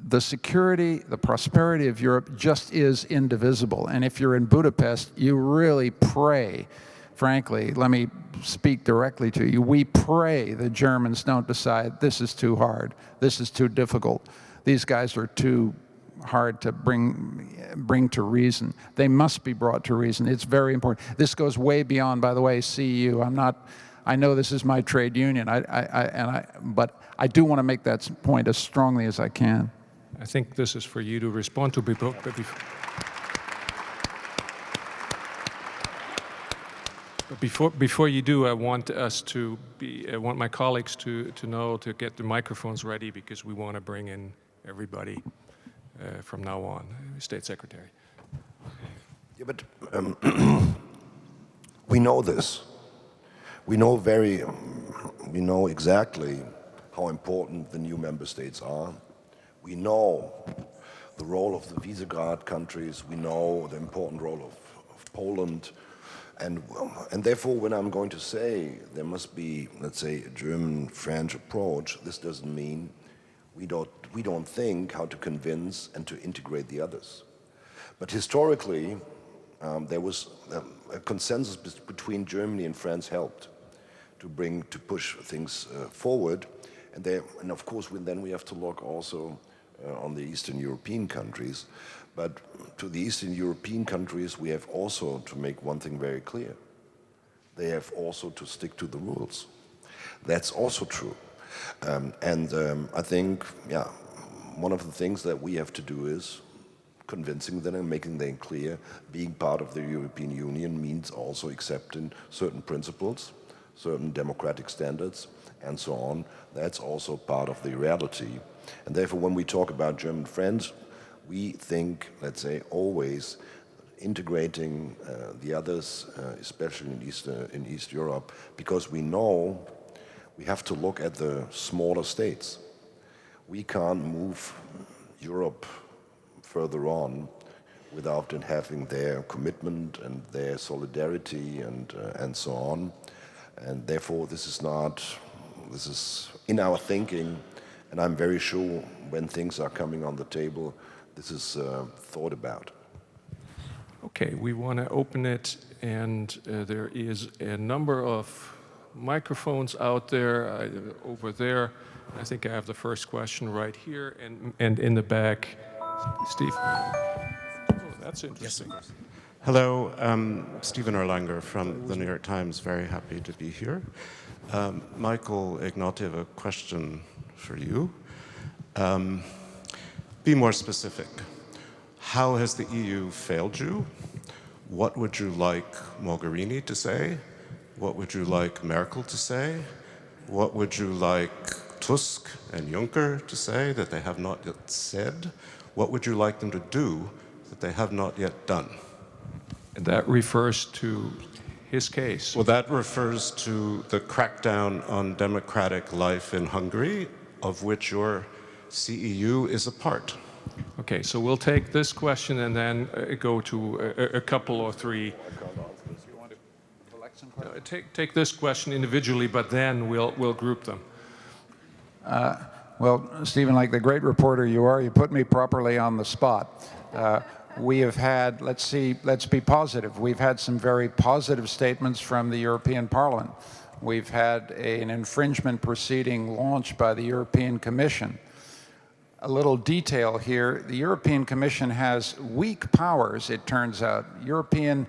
The security, the prosperity of Europe just is indivisible. And if you're in Budapest, you really pray, frankly, let me speak directly to you, we pray the Germans don't decide this is too hard, this is too difficult, these guys are too hard to bring to reason. They must be brought to reason. It's very important. This goes way beyond, by the way, CEU. I know this is my trade union, but I do want to make that point as strongly as I can. I think this is for you to respond to. Before you do, I want my colleagues to know to get the microphones ready, because we want to bring in everybody from now on. State Secretary. Yeah, but we know this. We know exactly how important the new member states are. We know the role of the Visegrad countries. We know the important role of Poland. And therefore, when I'm going to say there must be, let's say, a German-French approach, this doesn't mean we don't think how to convince and to integrate the others. But historically, there was a consensus between Germany and France helped to push things forward. And of course, then we have to look also on the Eastern European countries. But to the Eastern European countries, we have also to make one thing very clear. They have also to stick to the rules. That's also true. I think, yeah, one of the things that we have to do is convincing them and making them clear being part of the European Union means also accepting certain principles, certain democratic standards, and so on. That's also part of the reality. And therefore, when we talk about German friends, we think, let's say, always integrating the others, especially in East Europe, because we know we have to look at the smaller states. We can't move Europe further on without having their commitment and their solidarity and so on. And therefore, this is in our thinking, and I'm very sure when things are coming on the table, this is thought about. Okay, we want to open it, and there is a number of microphones out there, over there. I think I have the first question right here, and in the back, Steve. Oh, that's interesting. Yes, hello, Stephen Erlanger from the New York Times. Very happy to be here. Michael Ignatieff, a question for you. Be more specific. How has the EU failed you? What would you like Mogherini to say? What would you like Merkel to say? What would you like Tusk and Juncker to say that they have not yet said? What would you like them to do that they have not yet done? And that refers to his case. Well, that refers to the crackdown on democratic life in Hungary, of which your CEU is a part. Okay, so we'll take this question and then go to a couple or three. Take this question individually, but then we'll group them. Well, Stephen, like the great reporter you are, you put me properly on the spot. We have had, let's be positive. We've had some very positive statements from the European Parliament. We've had an infringement proceeding launched by the European Commission. A little detail here, the European Commission has weak powers, it turns out. European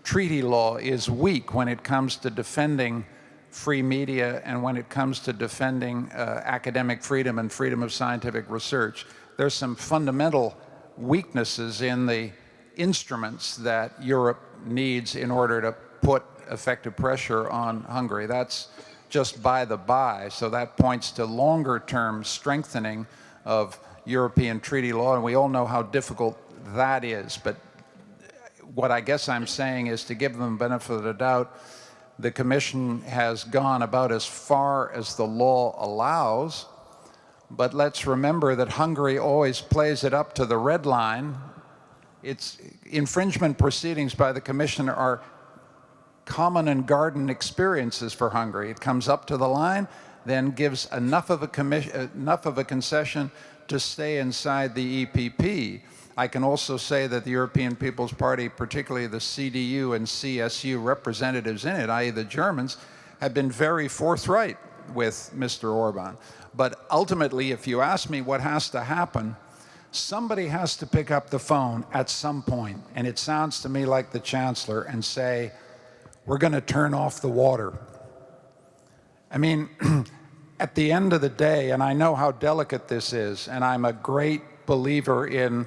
treaty law is weak when it comes to defending free media and when it comes to defending academic freedom and freedom of scientific research. There's some fundamental weaknesses in the instruments that Europe needs in order to put effective pressure on Hungary. That's just by the by, so that points to longer-term strengthening of European treaty law, and we all know how difficult that is. But what I guess I'm saying is, to give them the benefit of the doubt, the Commission has gone about as far as the law allows, but let's remember that Hungary always plays it up to the red line. Its infringement proceedings by the Commission are common and garden experiences for Hungary. It comes up to the line, then gives enough of a concession to stay inside the EPP. I can also say that the European People's Party, particularly the CDU and CSU representatives in it, i.e. the Germans, have been very forthright with Mr. Orban. But ultimately, if you ask me what has to happen, somebody has to pick up the phone at some point, and it sounds to me like the Chancellor, and say, we're going to turn off the water. I mean, at the end of the day, and I know how delicate this is, and I'm a great believer in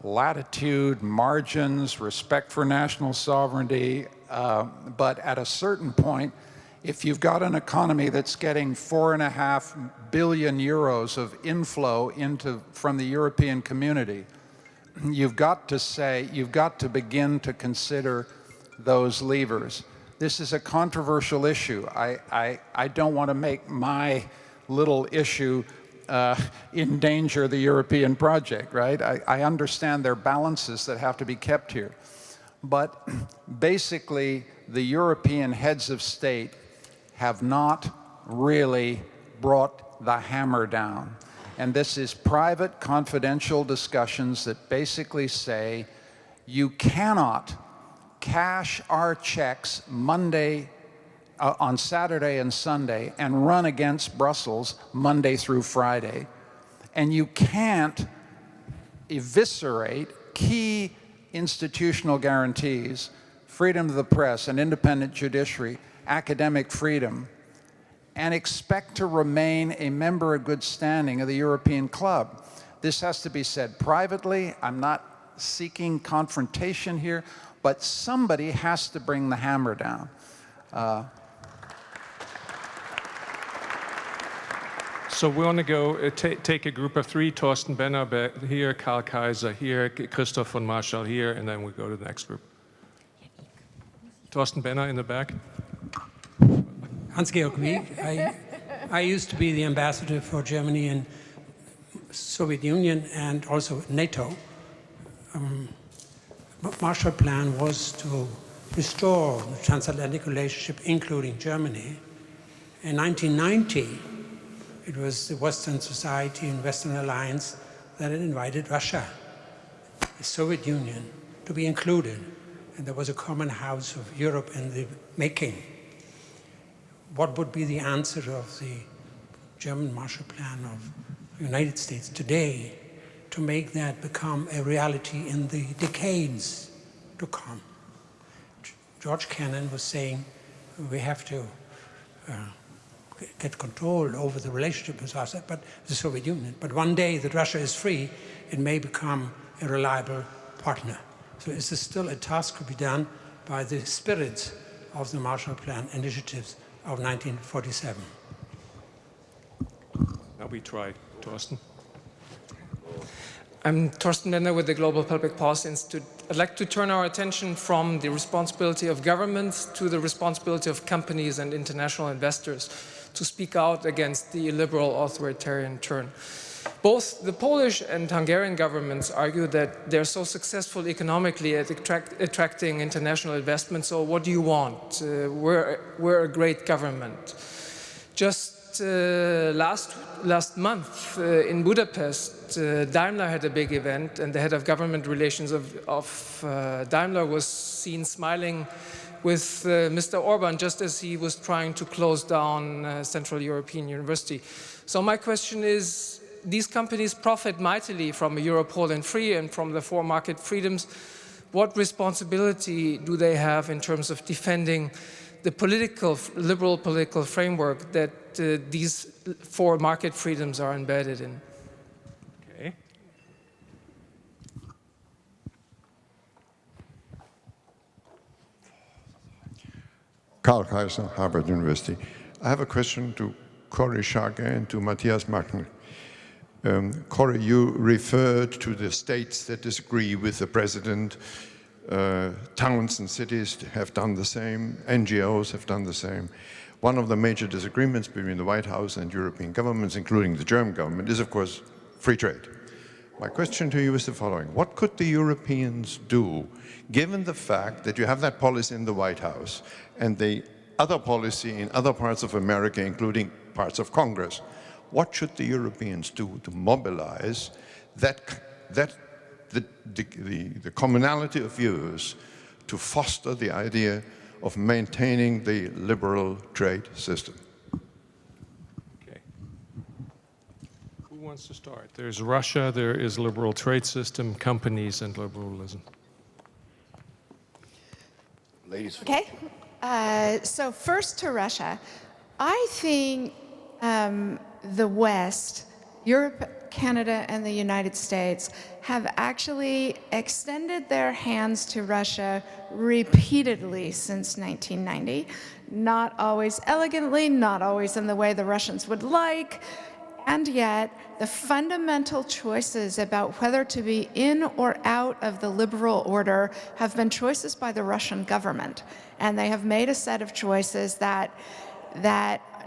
latitude, margins, respect for national sovereignty, but at a certain point, if you've got an economy that's getting 4.5 billion euros of inflow from the European community, you've got to begin to consider those levers. This is a controversial issue. I don't want to make my little issue endanger the European project, right? I understand there are balances that have to be kept here. But basically, the European heads of state have not really brought the hammer down. And this is private, confidential discussions that basically say, you cannot cash our checks on Saturday and Sunday and run against Brussels Monday through Friday. And you can't eviscerate key institutional guarantees, freedom of the press, an independent judiciary, academic freedom, and expect to remain a member of good standing of the European club. This has to be said privately. I'm not seeking confrontation here, but somebody has to bring the hammer down. So we want to go take a group of three: Thorsten Benner here, Karl Kaiser here, Christoph von Marschall here, and then we go to the next group. Thorsten Benner in the back. Hans-Georg Wieg. I used to be the ambassador for Germany in Soviet Union and also NATO. Marshall Plan was to restore the transatlantic relationship, including Germany. In 1990, it was the Western society and Western alliance that had invited Russia, the Soviet Union, to be included. And there was a common house of Europe in the making. What would be the answer of the German Marshall Plan of the United States today to make that become a reality in the decades to come? George Kennan was saying we have to get control over the relationship with Russia, but the Soviet Union. But one day that Russia is free, it may become a reliable partner. So is this still a task to be done by the spirit of the Marshall Plan initiatives of 1947? Now we try, Thorsten. I'm Thorsten Benner with the Global Public Policy Institute. I'd like to turn our attention from the responsibility of governments to the responsibility of companies and international investors to speak out against the illiberal authoritarian turn. Both the Polish and Hungarian governments argue that they're so successful economically at attracting international investment, so what do you want? We're a great government. Just last month in Budapest, Daimler had a big event, and the head of government relations of Daimler was seen smiling with Mr. Orban just as he was trying to close down Central European University. So my question is, these companies profit mightily from a Europe whole and free and from the four market freedoms. What responsibility do they have in terms of defending the liberal political framework that these four market freedoms are embedded in? Okay. Karl Kaiser, Harvard University. I have a question to Cory Schake and to Matthias Magner. Cory, you referred to the states that disagree with the president. Towns and cities have done the same. NGOs have done the same. One of the major disagreements between the White House and European governments, including the German government, is, of course, free trade. My question to you is the following. What could the Europeans do, given the fact that you have that policy in the White House and the other policy in other parts of America, including parts of Congress? What should the Europeans do to mobilize the commonality of views to foster the idea of maintaining the liberal trade system? Okay. Who wants to start? There's Russia, there is liberal trade system, companies, and liberalism. Ladies first. Okay. So first to Russia. I think the West, Europe, Canada, and the United States have actually extended their hands to Russia repeatedly since 1990. Not always elegantly, not always in the way the Russians would like, and yet the fundamental choices about whether to be in or out of the liberal order have been choices by the Russian government. And they have made a set of choices that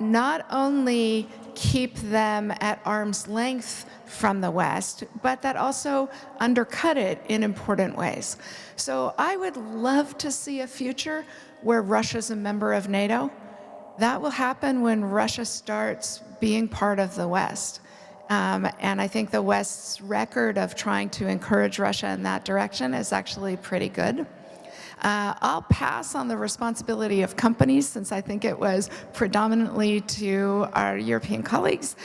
not only keep them at arm's length from the West, but that also undercut it in important ways. So I would love to see a future where Russia's a member of NATO. That will happen when Russia starts being part of the West. And I think the West's record of trying to encourage Russia in that direction is actually pretty good. I'll pass on the responsibility of companies, since I think it was predominantly to our European colleagues.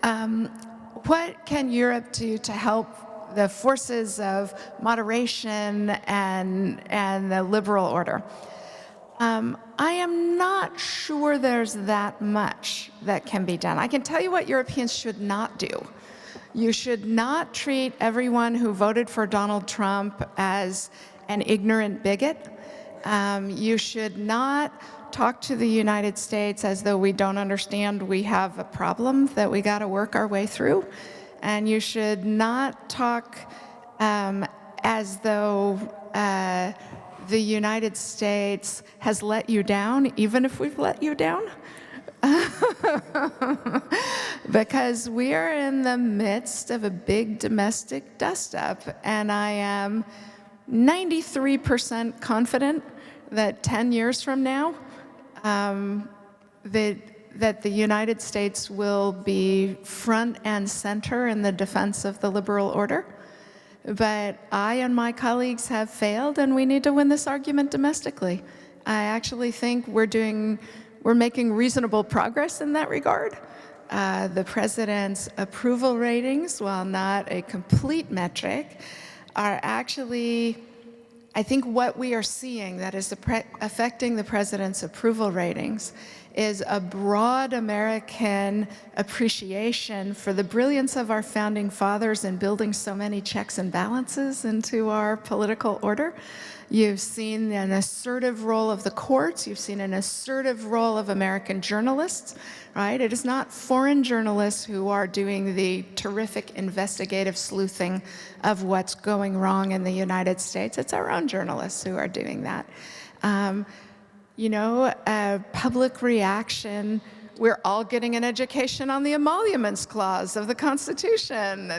What can Europe do to help the forces of moderation and the liberal order? I am not sure there's that much that can be done. I can tell you what Europeans should not do. You should not treat everyone who voted for Donald Trump as an ignorant bigot. You should not talk to the United States as though we don't understand we have a problem that we got to work our way through. And you should not talk as though the United States has let you down, even if we've let you down. Because we are in the midst of a big domestic dust-up, and I am 93% confident that 10 years from now, that the United States will be front and center in the defense of the liberal order. But I and my colleagues have failed, and we need to win this argument domestically. I actually think we're making reasonable progress in that regard. The president's approval ratings, while not a complete metric, are actually, I think what we are seeing that is affecting the president's approval ratings is a broad American appreciation for the brilliance of our founding fathers in building so many checks and balances into our political order. You've seen an assertive role of the courts. You've seen an assertive role of American journalists, right? It is not foreign journalists who are doing the terrific investigative sleuthing of what's going wrong in the United States. It's our own journalists who are doing that. Public reaction. We're all getting an education on the emoluments clause of the Constitution.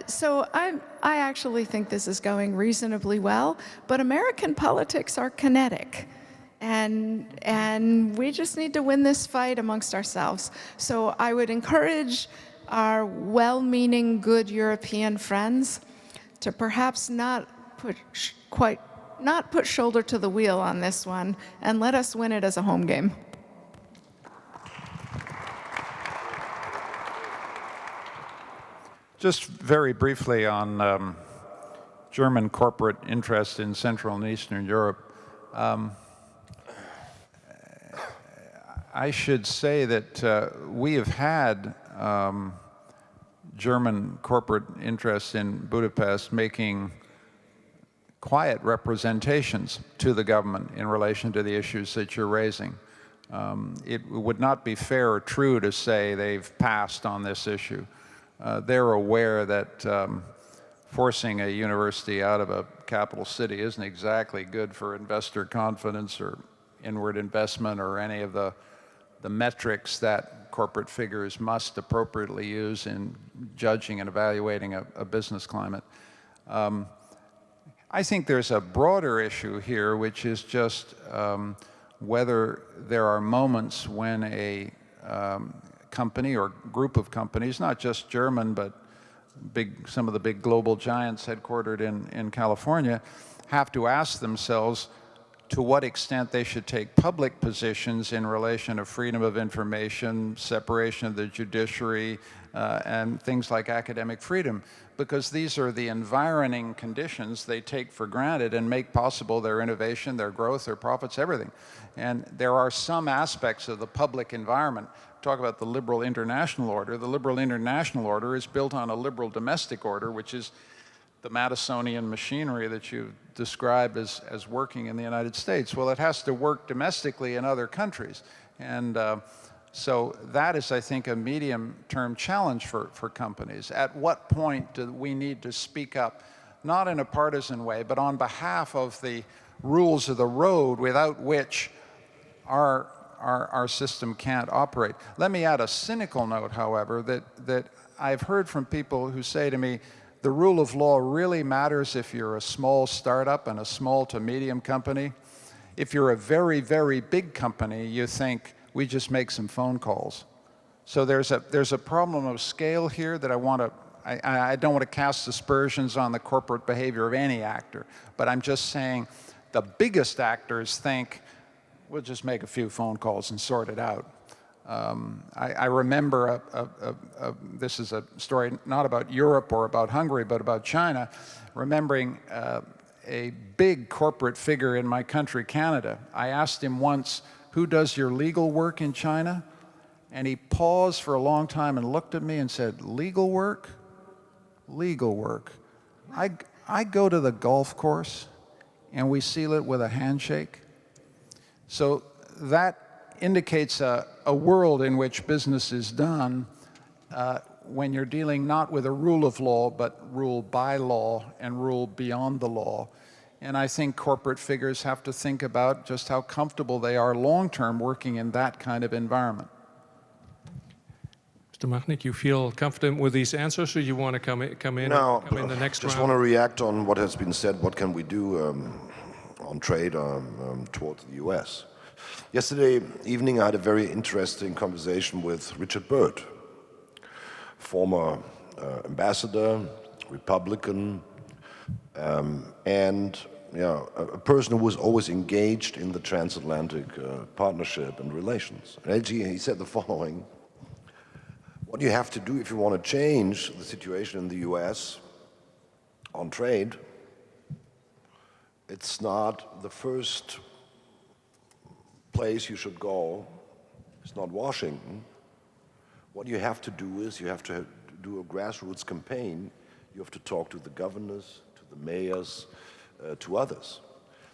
So I actually think this is going reasonably well, but American politics are kinetic. And we just need to win this fight amongst ourselves. So I would encourage our well-meaning, good European friends to perhaps not put shoulder to the wheel on this one, and let us win it as a home game. Just very briefly on German corporate interest in Central and Eastern Europe. I should say that we have had German corporate interests in Budapest making quiet representations to the government in relation to the issues that you're raising. It would not be fair or true to say they've passed on this issue. They're aware that forcing a university out of a capital city isn't exactly good for investor confidence or inward investment or any of the the metrics that corporate figures must appropriately use in judging and evaluating a business climate. I think there's a broader issue here, which is just whether there are moments when a company or group of companies, not just German, but some of the big global giants headquartered in California, have to ask themselves to what extent they should take public positions in relation to freedom of information, separation of the judiciary, and things like academic freedom, because these are the environing conditions they take for granted and make possible their innovation, their growth, their profits, everything. And there are some aspects of the public environment. Talk about the liberal international order. The liberal international order is built on a liberal domestic order, which is the Madisonian machinery that you describe as working in the United States. Well, it has to work domestically in other countries. And so that is, I think, a medium-term challenge for companies. At what point do we need to speak up, not in a partisan way, but on behalf of the rules of the road without which our system can't operate? Let me add a cynical note, however, that I've heard from people who say to me, the rule of law really matters if you're a small startup and a small to medium company. If you're a very, very big company, you think, we just make some phone calls. So there's a problem of scale here that I don't want to cast aspersions on the corporate behavior of any actor, but I'm just saying the biggest actors think, we'll just make a few phone calls and sort it out. I remember, this is a story not about Europe or about Hungary, but about China, remembering a big corporate figure in my country, Canada. I asked him once, who does your legal work in China? And he paused for a long time and looked at me and said, legal work? Legal work. I go to the golf course and we seal it with a handshake. So that indicates a world in which business is done when you're dealing not with a rule of law, but rule by law and rule beyond the law. And I think corporate figures have to think about just how comfortable they are long-term working in that kind of environment. Mr. Machnik, you feel confident with these answers, or you want to come in the next round? I just want to react on what has been said. What can we do on trade towards the US? Yesterday evening, I had a very interesting conversation with Richard Byrd, former ambassador, Republican, and a person who was always engaged in the transatlantic partnership and relations. And he said the following: what you have to do if you want to change the situation in the US on trade, it's not the first place you should go, it's not Washington. What you have to do is you have to do a grassroots campaign. You have to talk to the governors, to the mayors, to others.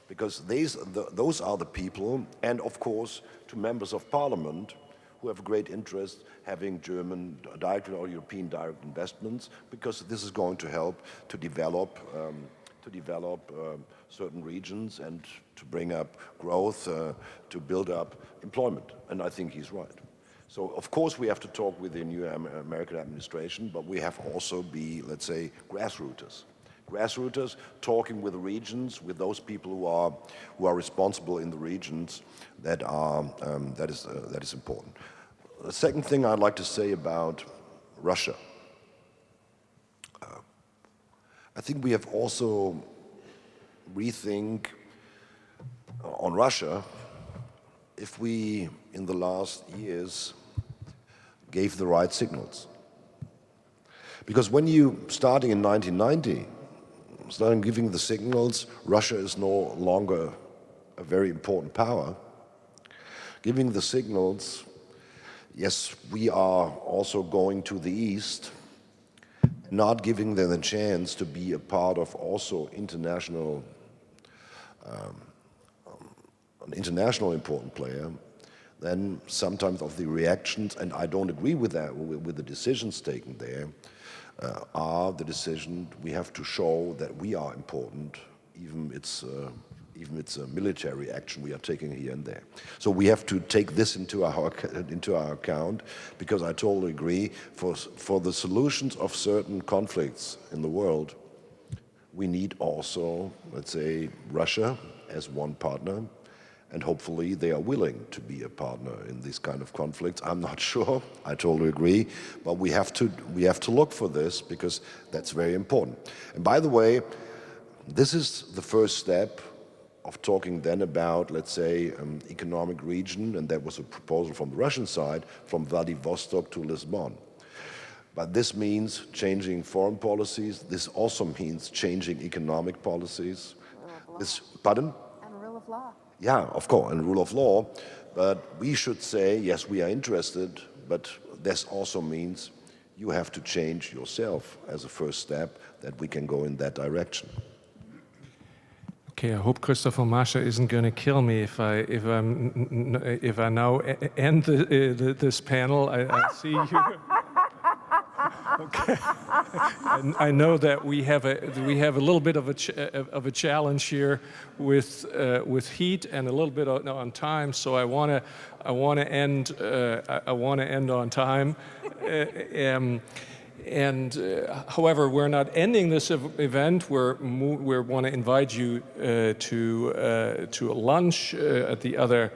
Because those are the people, and of course to members of parliament who have a great interest having German direct or European direct investments, because this is going to help to develop certain regions and to bring up growth, to build up employment. And I think he's right. So of course we have to talk with the new American administration, but we have also be, let's say, grassrooters. Grassrooters talking with the regions, with those people who are responsible in the regions. That is important. The second thing I'd like to say about Russia. I think we have also rethink on Russia if we, in the last years, gave the right signals. Because when you, starting in 1990, starting giving the signals, Russia is no longer a very important power, giving the signals, yes, we are also going to the east, not giving them a chance to be a part of also international, an international important player, then sometimes of the reactions, and I don't agree with that, with the decisions taken there, are the decision we have to show that we are important, even Even it's a military action we are taking here and there. So we have to take this into our account, because I totally agree, for the solutions of certain conflicts in the world, we need also, let's say, Russia as one partner, and hopefully they are willing to be a partner in these kind of conflicts. I'm not sure, I totally agree, but we have to look for this, because that's very important. And by the way, this is the first step of talking then about, let's say, economic region, and that was a proposal from the Russian side, from Vladivostok to Lisbon. But this means changing foreign policies. This also means changing economic policies. Pardon? And rule of law. Yeah, of course, and rule of law. But we should say, yes, we are interested, but this also means you have to change yourself as a first step, that we can go in that direction. Okay, I hope Christopher Masha isn't going to kill me if I now end this panel. I see you. Okay. And I know that we have a little bit of a challenge here with heat and a little bit on time. So I want to end on time. However, we're not ending this event. We want to invite you to a lunch at the other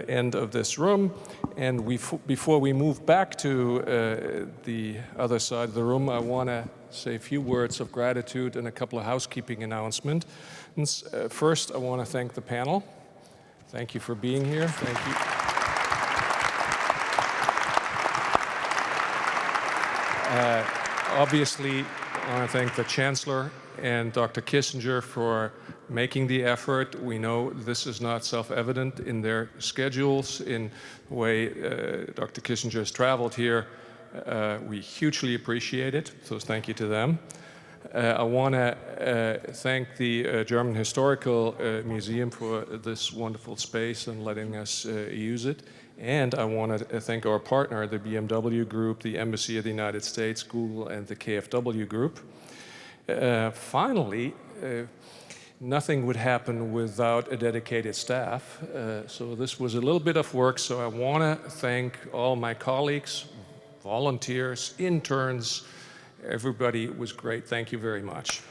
end of this room. And before we move back to the other side of the room, I want to say a few words of gratitude and a couple of housekeeping announcements. First, I want to thank the panel. Thank you for being here. Thank you. Obviously, I want to thank the Chancellor and Dr. Kissinger for making the effort. We know this is not self-evident in their schedules, in the way Dr. Kissinger has traveled here. We hugely appreciate it, so thank you to them. I want to thank the German Historical Museum for this wonderful space and letting us use it. And I want to thank our partner, the BMW Group, the Embassy of the United States, Google, and the KfW Group. Finally, nothing would happen without a dedicated staff. So this was a little bit of work, so I want to thank all my colleagues, volunteers, interns. Everybody was great. Thank you very much.